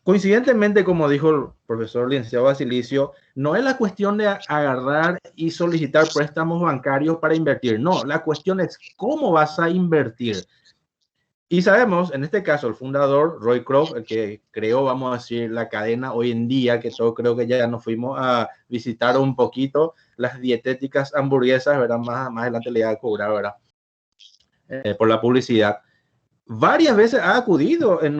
Coincidentemente, como dijo el profesor licenciado Basilicio, no es la cuestión de agarrar y solicitar préstamos bancarios para invertir. No, la cuestión es cómo vas a invertir. Y sabemos, en este caso, el fundador, Roy Croft, el que creó, vamos a decir, la cadena hoy en día, que todos creo que ya nos fuimos a visitar un poquito, las dietéticas hamburguesas, ¿verdad? Más adelante le iba a cobrar, ¿verdad? Por la publicidad. Varias veces ha acudido en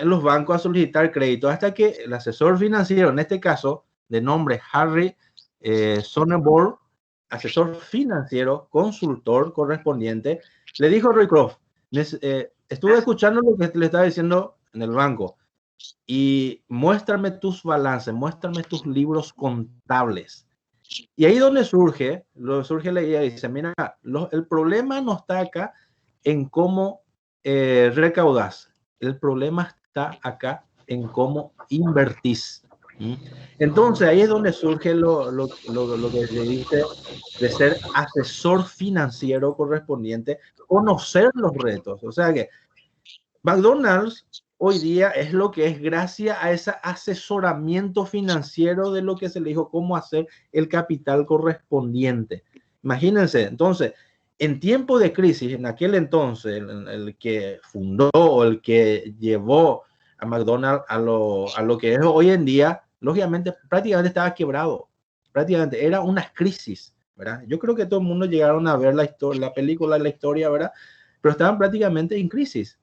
los bancos a solicitar crédito, hasta que el asesor financiero, en este caso, de nombre Harry Sonnenborn, asesor financiero, consultor correspondiente, Le dijo Roycroft, estuve escuchando lo que le estaba diciendo en el banco y muéstrame tus balances, muéstrame tus libros contables. Y ahí donde surge la idea y dice, mira, el problema no está acá en cómo recaudas, el problema está acá en cómo invertís. Entonces ahí es donde surge lo que le dice de ser asesor financiero correspondiente, conocer los retos. O sea que McDonald's hoy día es lo que es gracias a ese asesoramiento financiero de lo que se le dijo cómo hacer el capital correspondiente. Imagínense, entonces, en tiempo de crisis, en aquel entonces, el que fundó o el que llevó a McDonald's a lo que es hoy en día, lógicamente prácticamente estaba quebrado, prácticamente era una crisis, ¿verdad? Yo creo que todo el mundo llegaron a ver la película, la historia, ¿verdad? Pero estaban prácticamente en crisis.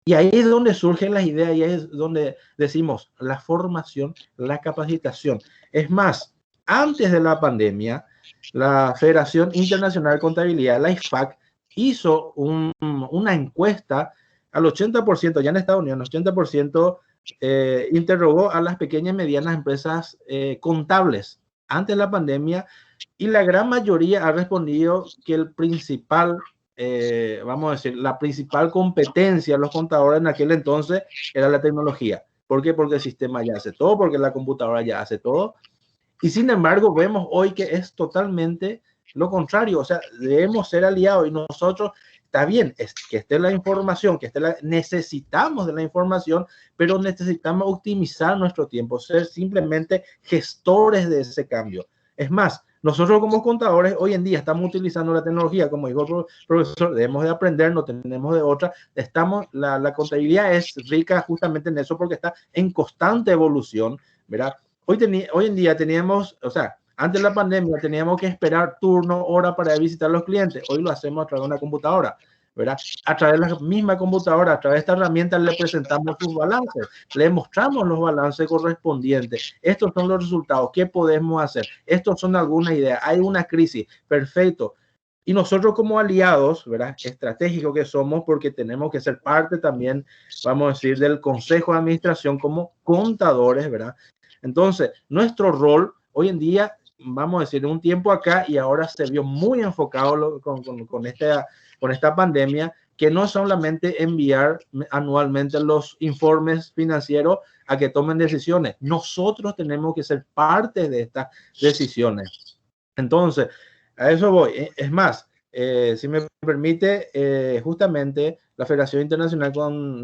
Y ahí es donde surgen las ideas y ahí es donde decimos la formación, la capacitación. Es más, antes de la pandemia, la Federación Internacional de Contabilidad, la IFAC, hizo una encuesta al 80%, ya en Estados Unidos, el 80% interrogó a las pequeñas y medianas empresas contables antes de la pandemia y la gran mayoría ha respondido que el principal vamos a decir, la principal competencia de los contadores en aquel entonces era la tecnología. ¿Por qué? Porque el sistema ya hace todo, porque la computadora ya hace todo. Y sin embargo, vemos hoy que es totalmente lo contrario. O sea, debemos ser aliados y nosotros, está bien, es que esté la información, necesitamos de la información, pero necesitamos optimizar nuestro tiempo, ser simplemente gestores de ese cambio. Es más, nosotros como contadores hoy en día estamos utilizando la tecnología, como dijo el profesor, debemos de aprender, no tenemos de otra. La contabilidad es rica justamente en eso porque está en constante evolución, ¿verdad? Hoy en día teníamos, o sea, antes de la pandemia teníamos que esperar turno, hora para visitar a los clientes. Hoy lo hacemos a través de una computadora, ¿verdad? A través de la misma computadora, a través de esta herramienta le presentamos sus balances, le mostramos los balances correspondientes. Estos son los resultados, ¿qué podemos hacer? Estos son algunas ideas, hay una crisis, perfecto. Y nosotros como aliados, ¿verdad? Estratégicos que somos, porque tenemos que ser parte también, vamos a decir, del Consejo de Administración como contadores, ¿verdad? Entonces, nuestro rol hoy en día, vamos a decir, un tiempo acá y ahora se vio muy enfocado con esta pandemia, que no solamente enviar anualmente los informes financieros a que tomen decisiones. Nosotros tenemos que ser parte de estas decisiones. Entonces, a eso voy. Es más, si me permite, justamente la Federación Internacional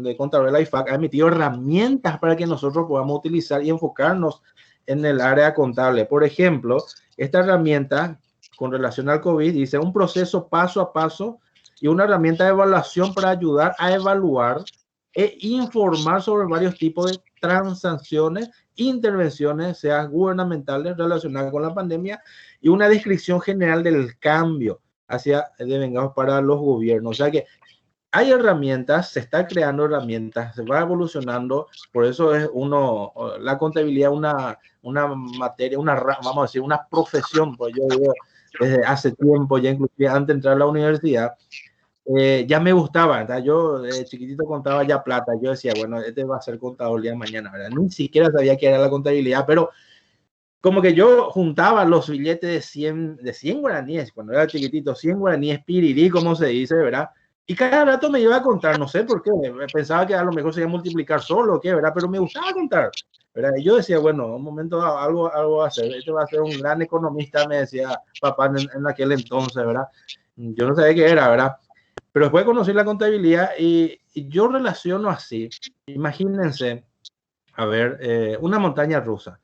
de Contadores, la IFAC, ha emitido herramientas para que nosotros podamos utilizar y enfocarnos en el área contable. Por ejemplo, esta herramienta con relación al COVID dice un proceso paso a paso y una herramienta de evaluación para ayudar a evaluar e informar sobre varios tipos de transacciones, intervenciones, sean gubernamentales relacionadas con la pandemia y una descripción general del cambio hacia devengados para los gobiernos. O sea que hay herramientas, se está creando herramientas, se va evolucionando, por eso es la contabilidad una materia, vamos a decir, una profesión, pues yo digo, desde hace tiempo, ya inclusive antes de entrar a la universidad, ya me gustaba, ¿verdad? Yo de chiquitito contaba ya plata, yo decía, bueno, este va a ser contador el día de mañana, ¿verdad? Ni siquiera sabía qué era la contabilidad, pero como que yo juntaba los billetes de 100 guaraníes, cuando era chiquitito, 100 guaraníes pirirí, como se dice, ¿verdad? Y cada rato me iba a contar, no sé por qué, pensaba que a lo mejor se iba a multiplicar solo, ¿qué, verdad? Pero me gustaba contar, ¿verdad? Y yo decía, bueno, un momento algo va a hacer, este va a ser un gran economista, me decía papá en aquel entonces, ¿verdad? Yo no sabía qué era, ¿verdad? Pero después conocí la contabilidad y yo relaciono así, imagínense, a ver, una montaña rusa.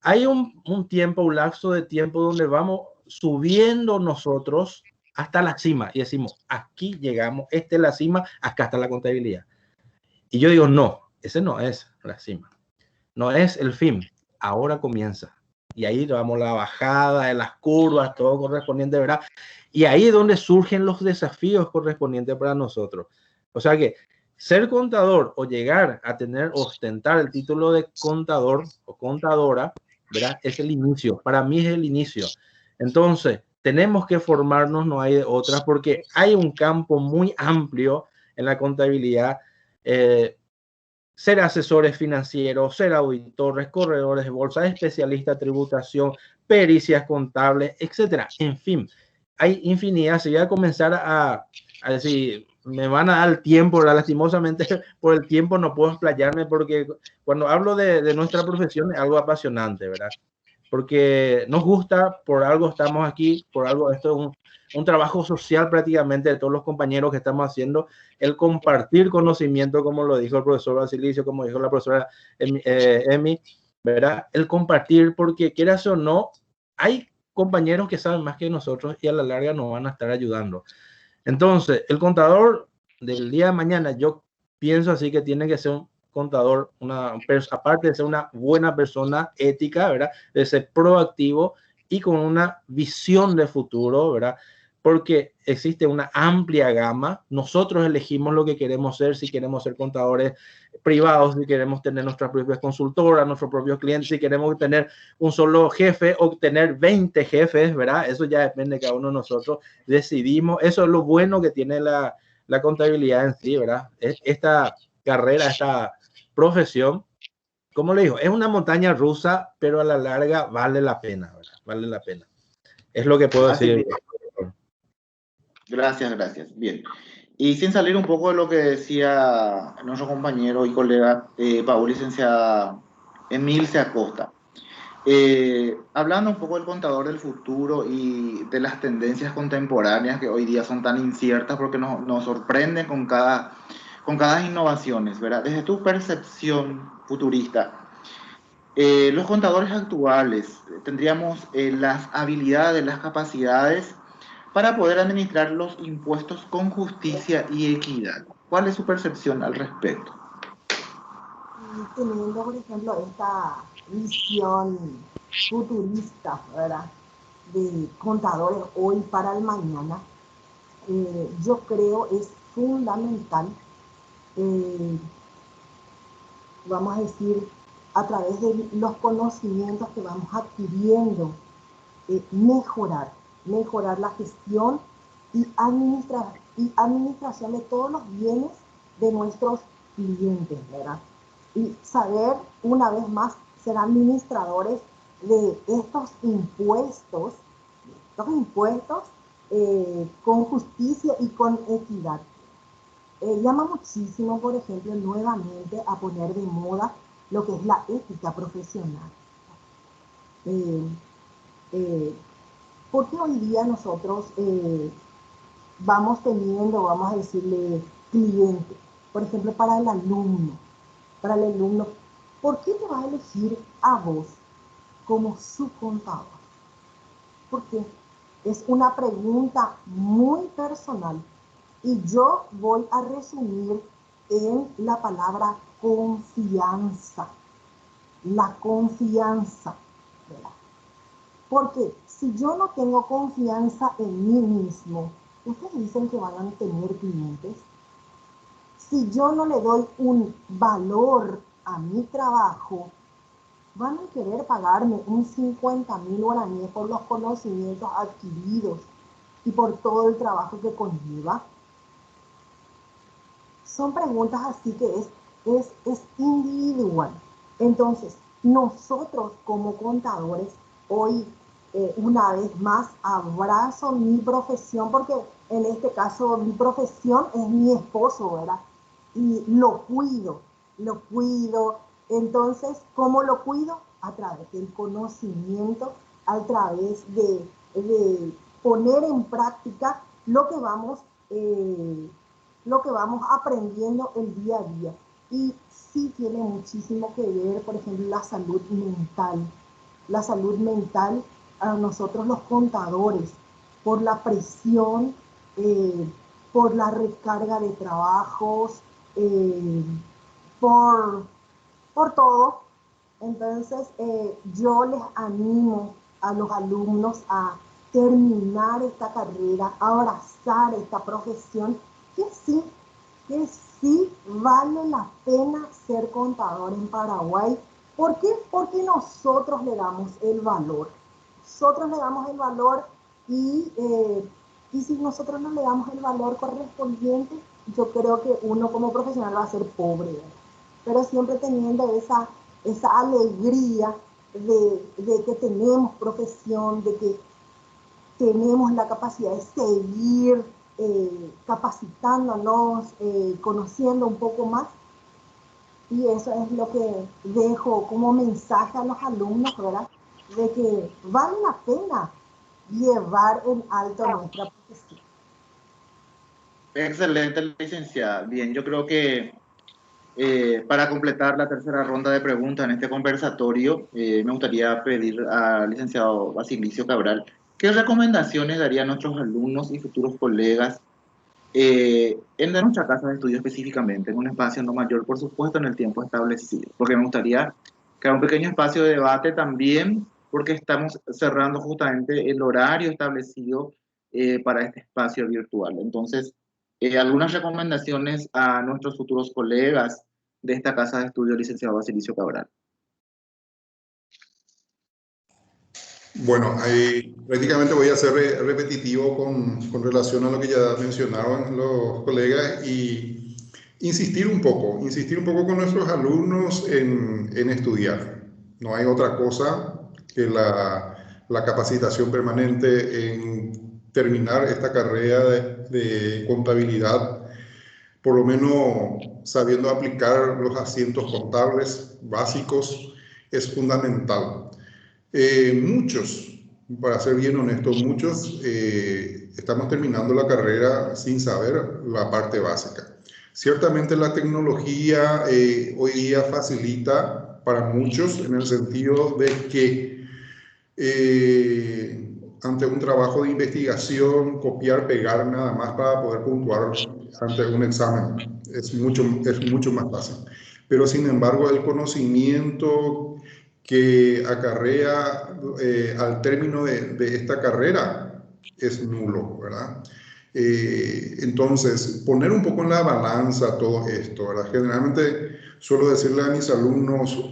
Hay un tiempo, un lapso de tiempo donde vamos subiendo nosotros hasta la cima y decimos, aquí llegamos, esta es la cima, acá está la contabilidad. Y yo digo, no, ese no es la cima, no es el fin, ahora comienza. Y ahí vamos la bajada de las curvas, todo correspondiente, ¿verdad? Y ahí es donde surgen los desafíos correspondientes para nosotros. O sea que ser contador o llegar a ostentar el título de contador o contadora, ¿verdad? Es el inicio, para mí es el inicio. Entonces, tenemos que formarnos, no hay de otras, porque hay un campo muy amplio en la contabilidad. Ser asesores financieros, ser auditores, corredores de bolsa, especialistas en tributación, pericias contables, etcétera. En fin, hay infinidad. Si voy a comenzar a decir, me van a dar el tiempo, ¿verdad? Lastimosamente por el tiempo no puedo explayarme, porque cuando hablo de nuestra profesión es algo apasionante, ¿verdad? Porque nos gusta, por algo estamos aquí, por algo esto es un trabajo social prácticamente de todos los compañeros que estamos haciendo, el compartir conocimiento, como lo dijo el profesor Basilicio, como dijo la profesora Emi, ¿verdad? El compartir, porque quieras o no, hay compañeros que saben más que nosotros y a la larga nos van a estar ayudando. Entonces, el contador del día de mañana, yo pienso así que tiene que ser un contador, aparte de ser una buena persona ética, ¿verdad? De ser proactivo y con una visión de futuro, ¿verdad? Porque existe una amplia gama. Nosotros elegimos lo que queremos ser, si queremos ser contadores privados, si queremos tener nuestras propias consultoras, nuestros propios clientes, si queremos tener un solo jefe o tener 20 jefes, ¿verdad? Eso ya depende de cada uno de nosotros. Decidimos, eso es lo bueno que tiene la contabilidad en sí, ¿verdad? Esta carrera, esta profesión, como le digo, es una montaña rusa, pero a la larga vale la pena, ¿verdad? Vale la pena. Es lo que puedo decir. Gracias, gracias. Bien. Y sin salir un poco de lo que decía nuestro compañero y colega Paul, licenciada Emilce Acosta. Hablando un poco del contador del futuro y de las tendencias contemporáneas que hoy día son tan inciertas porque nos sorprenden con cada innovaciones, ¿verdad? Desde tu percepción futurista, los contadores actuales tendríamos las habilidades, las capacidades para poder administrar los impuestos con justicia y equidad. ¿Cuál es su percepción al respecto? Teniendo, por ejemplo, esta visión futurista, ¿verdad?, de contadores hoy para el mañana, yo creo es fundamental, vamos a decir, a través de los conocimientos que vamos adquiriendo, mejorar la gestión y administración de todos los bienes de nuestros clientes, ¿verdad? Y saber, una vez más, ser administradores de estos impuestos con justicia y con equidad. Llama muchísimo, por ejemplo, nuevamente a poner de moda lo que es la ética profesional. Porque hoy día nosotros vamos teniendo, vamos a decirle, clientes. Por ejemplo, para el alumno, ¿por qué te va a elegir a vos como su contador? Porque es una pregunta muy personal y yo voy a resumir en la palabra confianza. La confianza, ¿verdad? Porque si yo no tengo confianza en mí mismo, ustedes dicen que van a tener clientes. Si yo no le doy un valor a mi trabajo, van a querer pagarme un 50.000 guaraníes por los conocimientos adquiridos y por todo el trabajo que conlleva. Son preguntas así que es individual. Entonces, nosotros como contadores, hoy una vez más abrazo mi profesión, porque en este caso mi profesión es mi esposo, ¿verdad? Y lo cuido. Entonces, ¿cómo lo cuido? A través del conocimiento, a través de poner en práctica lo que vamos aprendiendo el día a día. Y sí tiene muchísimo que ver, por ejemplo, la salud mental. La salud mental a nosotros los contadores, por la presión, por la recarga de trabajos, por todo. Entonces, yo les animo a los alumnos a terminar esta carrera, a abrazar esta profesión, que sí vale la pena ser contador en Paraguay. ¿Por qué? Porque nosotros le damos el valor. Nosotros le damos el valor y si nosotros no le damos el valor correspondiente, yo creo que uno como profesional va a ser pobre, ¿verdad? Pero siempre teniendo esa alegría de que tenemos profesión, de que tenemos la capacidad de seguir capacitándonos, conociendo un poco más. Y eso es lo que dejo como mensaje a los alumnos, ¿verdad? De que vale la pena llevar en alto nuestra profesión. Excelente, licenciada. Bien, yo creo que para completar la tercera ronda de preguntas en este conversatorio, me gustaría pedir al licenciado Basilicio Cabral, ¿qué recomendaciones daría a nuestros alumnos y futuros colegas en nuestra casa de estudio específicamente, en un espacio no mayor, por supuesto, en el tiempo establecido? Porque me gustaría crear un pequeño espacio de debate también, porque estamos cerrando justamente el horario establecido para este espacio virtual. Entonces, algunas recomendaciones a nuestros futuros colegas de esta casa de estudio, licenciado Basilicio Cabral. Bueno, ahí prácticamente voy a ser repetitivo con relación a lo que ya mencionaban los colegas y insistir un poco con nuestros alumnos en estudiar. No hay otra cosa que la capacitación permanente en terminar esta carrera de contabilidad, por lo menos sabiendo aplicar los asientos contables básicos, es fundamental. Muchos, para ser bien honesto, muchos estamos terminando la carrera sin saber la parte básica. Ciertamente la tecnología hoy día facilita para muchos en el sentido de que ante un trabajo de investigación, copiar, pegar nada más para poder puntuar ante un examen es mucho más fácil. Pero sin embargo el conocimiento que acarrea al término de esta carrera es nulo, ¿verdad? Entonces, poner un poco en la balanza todo esto, ¿verdad? Generalmente suelo decirle a mis alumnos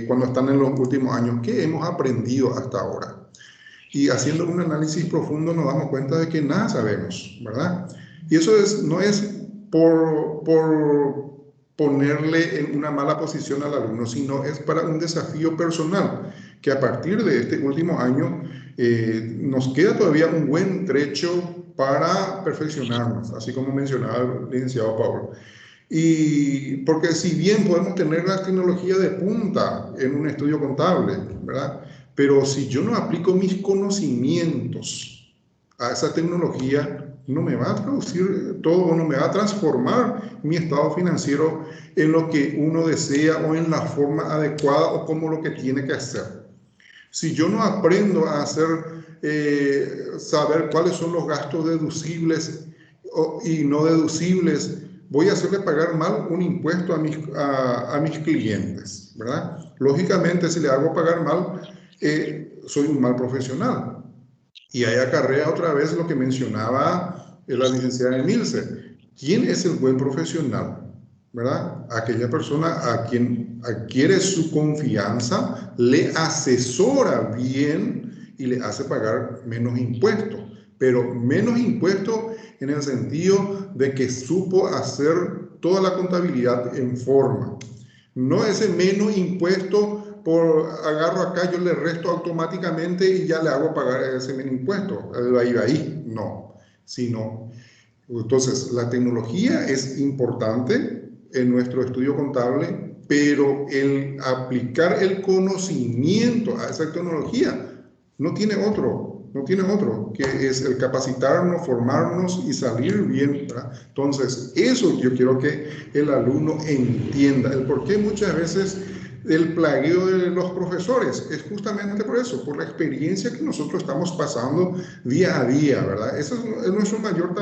cuando están en los últimos años, ¿qué hemos aprendido hasta ahora? Y haciendo un análisis profundo nos damos cuenta de que nada sabemos, ¿verdad? Y eso no es por ponerle en una mala posición al alumno, sino es para un desafío personal, que a partir de este último año nos queda todavía un buen trecho para perfeccionarnos, así como mencionaba el licenciado Pablo. Y porque si bien podemos tener la tecnología de punta en un estudio contable, ¿verdad? Pero si yo no aplico mis conocimientos a esa tecnología, no me va a traducir todo, no me va a transformar mi estado financiero en lo que uno desea o en la forma adecuada o como lo que tiene que hacer. Si yo no aprendo a saber cuáles son los gastos deducibles y no deducibles, voy a hacerle pagar mal un impuesto a mis clientes, ¿verdad? Lógicamente, si le hago pagar mal, soy un mal profesional. Y ahí acarrea otra vez lo que mencionaba la licenciada Emilce. ¿Quién es el buen profesional? ¿Verdad? Aquella persona a quien adquiere su confianza, le asesora bien y le hace pagar menos impuestos. Pero menos impuestos en el sentido de que supo hacer toda la contabilidad en forma. No ese menos impuesto por agarro acá, yo le resto automáticamente y ya le hago pagar ese menos impuesto. Ahí, no. Sino, entonces, la tecnología es importante en nuestro estudio contable, pero el aplicar el conocimiento a esa tecnología no tiene otro, que es el capacitarnos, formarnos y salir bien, ¿verdad? Entonces, eso yo quiero que el alumno entienda, el por qué muchas veces el plagueo de los profesores es justamente por eso, por la experiencia que nosotros estamos pasando día a día, ¿verdad? Ese es nuestro mayor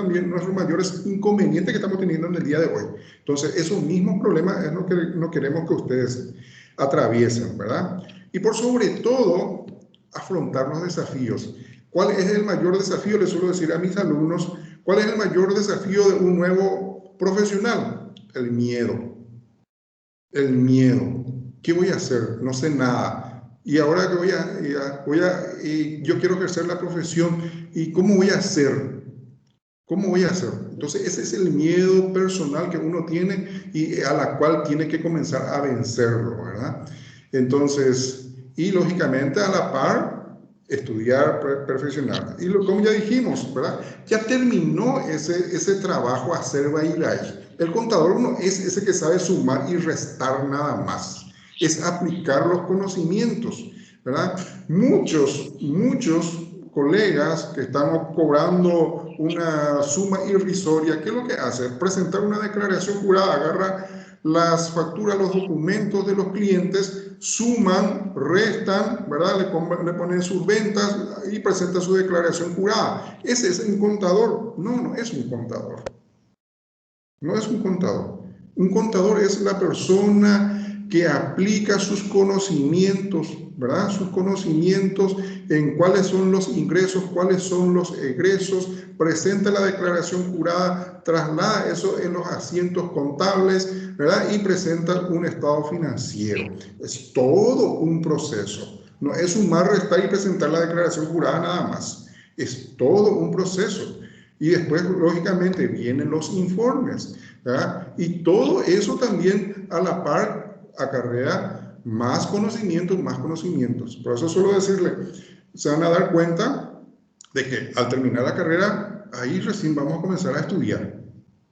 inconveniente que estamos teniendo en el día de hoy. Entonces, esos mismos problemas es lo que no queremos que ustedes atraviesen, ¿verdad? Y por sobre todo, afrontar los desafíos. ¿Cuál es el mayor desafío? Les suelo decir a mis alumnos, ¿cuál es el mayor desafío de un nuevo profesional? El miedo. El miedo. ¿Qué voy a hacer? No sé nada. Y ahora que yo quiero ejercer la profesión, ¿y cómo voy a hacer? ¿Cómo voy a hacer? Entonces, ese es el miedo personal que uno tiene y a la cual tiene que comenzar a vencerlo, ¿verdad? Entonces, y lógicamente a la par, estudiar, perfeccionar. Y como ya dijimos, ¿verdad? Ya terminó ese trabajo a hacer bailar. El contador no es ese que sabe sumar y restar nada más. Es aplicar los conocimientos, ¿verdad? Muchos colegas que estamos cobrando una suma irrisoria, ¿qué es lo que hace? Presentar una declaración jurada, agarra las facturas, los documentos de los clientes, suman, restan, ¿verdad? Le ponen sus ventas y presenta su declaración jurada. ¿Ese es un contador? No, no es un contador. No es un contador. Un contador es la persona que aplica sus conocimientos, ¿verdad? Sus conocimientos en cuáles son los ingresos, cuáles son los egresos, presenta la declaración jurada, traslada eso en los asientos contables, ¿verdad? Y presenta un estado financiero. Es todo un proceso. No es sumar, restar y presentar la declaración jurada nada más. Es todo un proceso. Y después, lógicamente, vienen los informes, ¿verdad? Y todo eso también a la par acarrea más conocimientos, más conocimientos. Por eso suelo decirle, se van a dar cuenta de que al terminar la carrera, ahí recién vamos a comenzar a estudiar,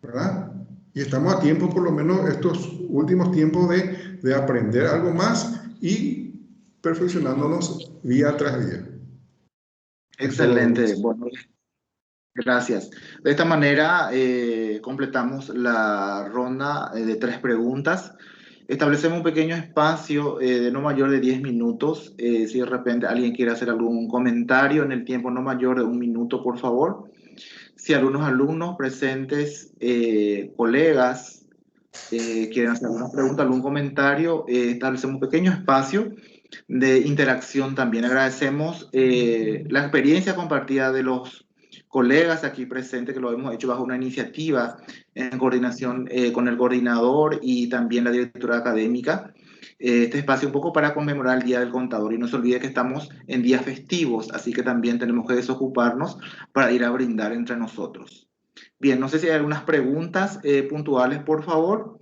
¿verdad? Y estamos a tiempo, por lo menos estos últimos tiempos, de aprender algo más y perfeccionándonos día tras día. Excelente. Bueno, gracias. De esta manera completamos la ronda de 3 preguntas. Establecemos un pequeño espacio de no mayor de 10 minutos. Si de repente alguien quiere hacer algún comentario en el tiempo no mayor de 1 minuto, por favor. Si algunos alumnos presentes, colegas, quieren hacer alguna pregunta, algún comentario, establecemos un pequeño espacio de interacción también. Agradecemos la experiencia compartida de los colegas aquí presentes, que lo hemos hecho bajo una iniciativa en coordinación con el coordinador y también la directora académica. Este espacio un poco para conmemorar el Día del Contador, y no se olvide que estamos en días festivos, así que también tenemos que desocuparnos para ir a brindar entre nosotros. Bien, no sé si hay algunas preguntas puntuales, por favor,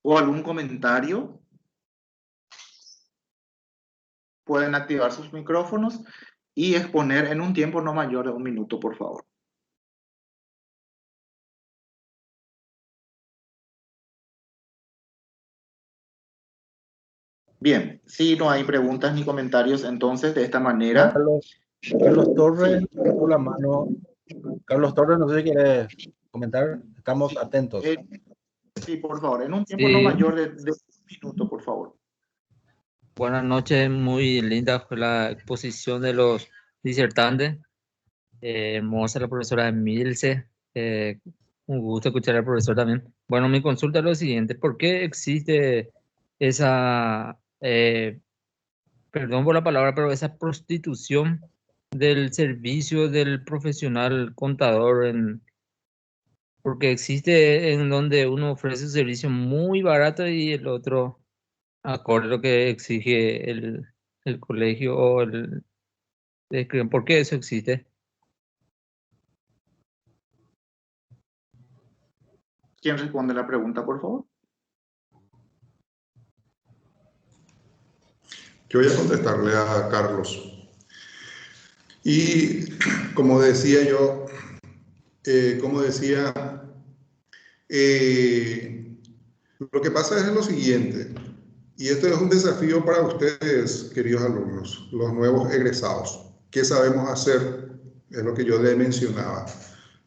o algún comentario. Pueden activar sus micrófonos y exponer en un tiempo no mayor de 1 minuto, por favor. Bien, si no hay preguntas ni comentarios, entonces de esta manera... Carlos Torres, con la mano. Carlos Torres, no sé si quiere comentar. Estamos atentos. Sí, por favor, en un tiempo no mayor de 1 minuto, por favor. Buenas noches, muy linda fue la exposición de los disertantes. Hermosa la profesora Emilce. Un gusto escuchar al profesor también. Bueno, mi consulta es lo siguiente: ¿por qué existe esa, perdón por la palabra, pero esa prostitución del servicio del profesional contador? Porque existe en donde uno ofrece un servicio muy barato y el otro acorde a lo que exige el colegio o ¿por qué eso existe? ¿Quién responde la pregunta, por favor? Yo voy a contestarle a Carlos. Y como decía yo, lo que pasa es lo siguiente, y esto es un desafío para ustedes, queridos alumnos, los nuevos egresados. ¿Qué sabemos hacer? Es lo que yo les mencionaba.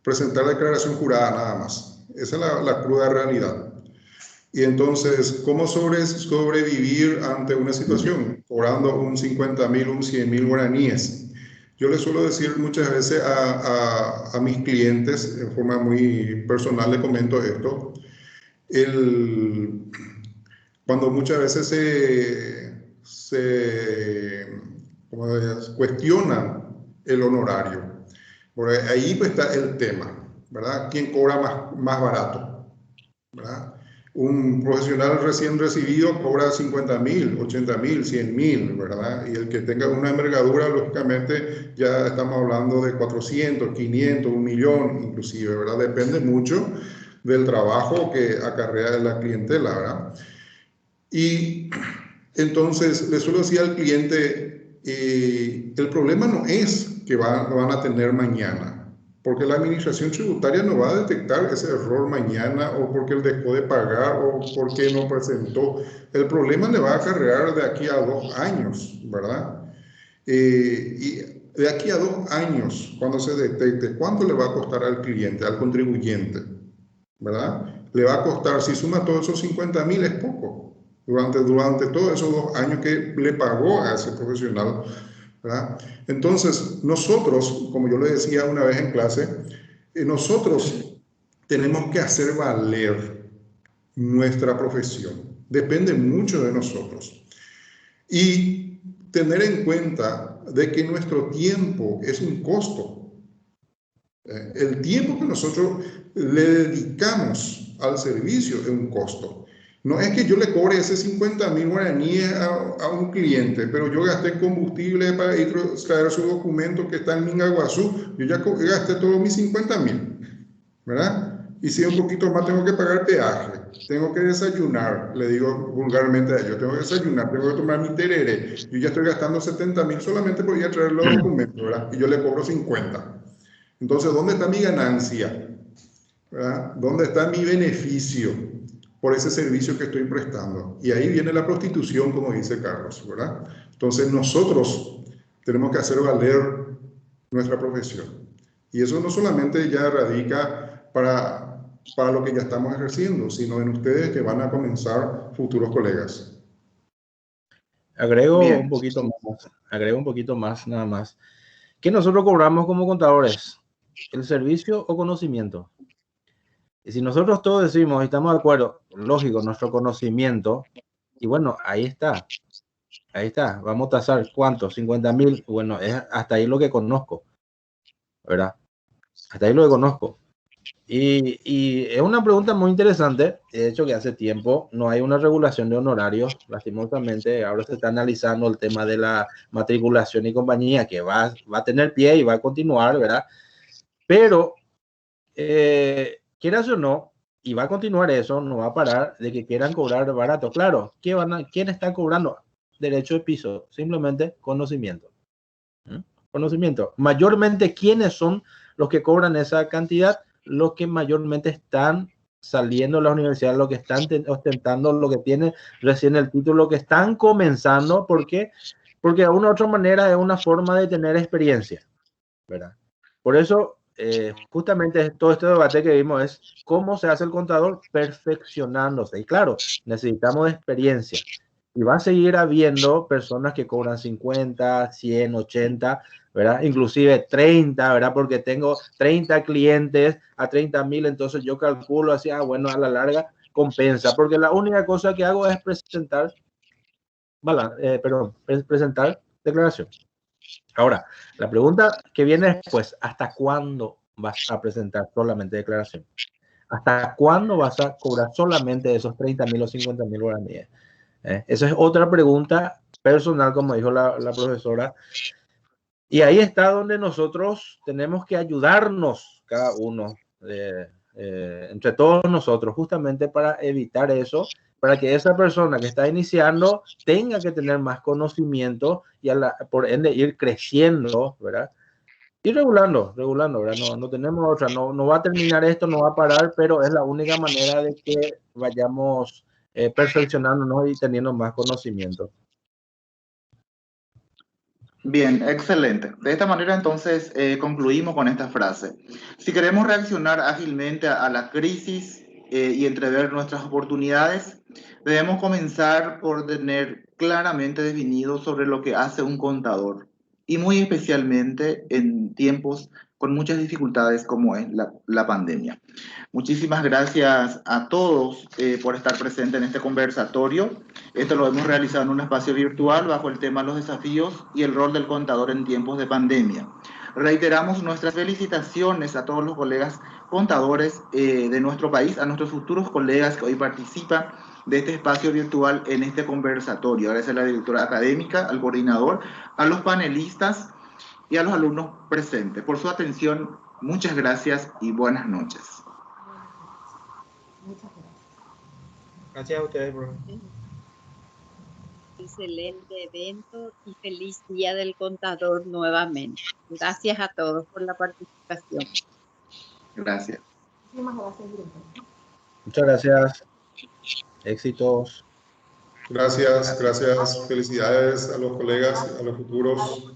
Presentar declaración jurada nada más. Esa es la cruda realidad. Y entonces, ¿cómo sobrevivir ante una situación? Cobrando un 50.000, un 100.000 guaraníes. Yo les suelo decir muchas veces a mis clientes, en forma muy personal les comento esto, cuando muchas veces se cuestionan el honorario. Por ahí pues está el tema, ¿verdad? ¿Quién cobra más barato? ¿Verdad? Un profesional recién recibido cobra 50.000, 80.000, 100.000, ¿verdad? Y el que tenga una envergadura, lógicamente, ya estamos hablando de 400, 500, 1.000.000 inclusive, ¿verdad? Depende mucho del trabajo que acarrea la clientela, ¿verdad? Y entonces le suelo decir al cliente, el problema no es que van a tener mañana, porque la administración tributaria no va a detectar ese error mañana o porque él dejó de pagar o porque no presentó. El problema le va a acarrear de aquí a 2 años, ¿verdad? Y de aquí a 2 años, cuando se detecte, ¿cuánto le va a costar al cliente, al contribuyente? ¿Verdad? Le va a costar, si suma todos esos 50.000, es poco. Durante todos esos 2 años que le pagó a ese profesional, ¿verdad? Entonces, nosotros, como yo le decía una vez en clase, nosotros tenemos que hacer valer nuestra profesión. Depende mucho de nosotros. Y tener en cuenta de que nuestro tiempo es un costo. El tiempo que nosotros le dedicamos al servicio es un costo. No es que yo le cobre ese 50.000 guaraníes a un cliente, pero yo gasté combustible para ir a traer su documento que está en Mingaguazú, yo ya gasté todos mis 50.000, ¿verdad? Y si un poquito más tengo que pagar peaje, tengo que desayunar, le digo vulgarmente a ellos, tengo que desayunar, tengo que tomar mi tereré, yo ya estoy gastando 70.000 solamente por ir a traer los documentos, ¿verdad? Y yo le cobro 50. Entonces, ¿dónde está mi ganancia? ¿Verdad? ¿Dónde está mi beneficio por ese servicio que estoy prestando? Y ahí viene la prostitución, como dice Carlos, ¿verdad? Entonces, nosotros tenemos que hacer valer nuestra profesión. Y eso no solamente ya radica para lo que ya estamos ejerciendo, sino en ustedes que van a comenzar futuros colegas. Agrego Bien. un poquito más, nada más. ¿Qué nosotros cobramos como contadores? ¿El servicio o conocimiento? Y si nosotros todos decimos y estamos de acuerdo, lógico, nuestro conocimiento, y bueno, ahí está, vamos a tasar ¿cuánto? 50.000, bueno, es hasta ahí lo que conozco, ¿verdad? Hasta ahí lo que conozco. Y es una pregunta muy interesante, de hecho que hace tiempo no hay una regulación de honorarios, lastimosamente ahora se está analizando el tema de la matriculación y compañía, que va a tener pie y va a continuar, ¿verdad? Pero, quieras o no, y va a continuar eso, no va a parar de que quieran cobrar barato. Claro, ¿quién está cobrando? Derecho de piso, simplemente conocimiento. Conocimiento. Mayormente, ¿quiénes son los que cobran esa cantidad? Los que mayormente están saliendo de la universidad, los que están ostentando, los que tienen recién el título, que están comenzando. ¿Por qué? Porque de una u otra manera es una forma de tener experiencia, ¿verdad? Por eso, justamente todo este debate que vimos es cómo se hace el contador perfeccionándose. Y claro, necesitamos experiencia. Y va a seguir habiendo personas que cobran 50, 100, 80, ¿verdad? Inclusive 30, ¿verdad? Porque tengo 30 clientes a 30.000, entonces yo calculo así, bueno, a la larga compensa, porque la única cosa que hago es presentar declaración. Ahora, la pregunta que viene es, pues, ¿hasta cuándo vas a presentar solamente declaración? ¿Hasta cuándo vas a cobrar solamente esos 30.000 o 50.000 guaraníes? Esa es otra pregunta personal, como dijo la profesora. Y ahí está donde nosotros tenemos que ayudarnos, cada uno, entre todos nosotros, justamente para evitar eso, para que esa persona que está iniciando tenga que tener más conocimiento y por ende ir creciendo, ¿verdad? Y regulando, ¿verdad? No tenemos otra, no va a terminar esto, no va a parar, pero es la única manera de que vayamos perfeccionándonos y teniendo más conocimiento. Bien, excelente. De esta manera entonces concluimos con esta frase. Si queremos reaccionar ágilmente a la crisis y entrever nuestras oportunidades, debemos comenzar por tener claramente definido sobre lo que hace un contador, y muy especialmente en tiempos con muchas dificultades como es la pandemia. Muchísimas gracias a todos por estar presentes en este conversatorio. Esto lo hemos realizado en un espacio virtual bajo el tema Los desafíos y el rol del contador en tiempos de pandemia. Reiteramos nuestras felicitaciones a todos los colegas contadores de nuestro país, a nuestros futuros colegas que hoy participan de este espacio virtual en este conversatorio. Gracias a la directora académica, al coordinador, a los panelistas y a los alumnos presentes. Por su atención, muchas gracias y buenas noches. Muchas gracias. Gracias a ustedes, profe. Excelente evento y feliz Día del Contador nuevamente. Gracias a todos por la participación. Gracias. Muchísimas gracias, director. Muchas gracias. Éxitos. Gracias, gracias. Felicidades a los colegas, a los futuros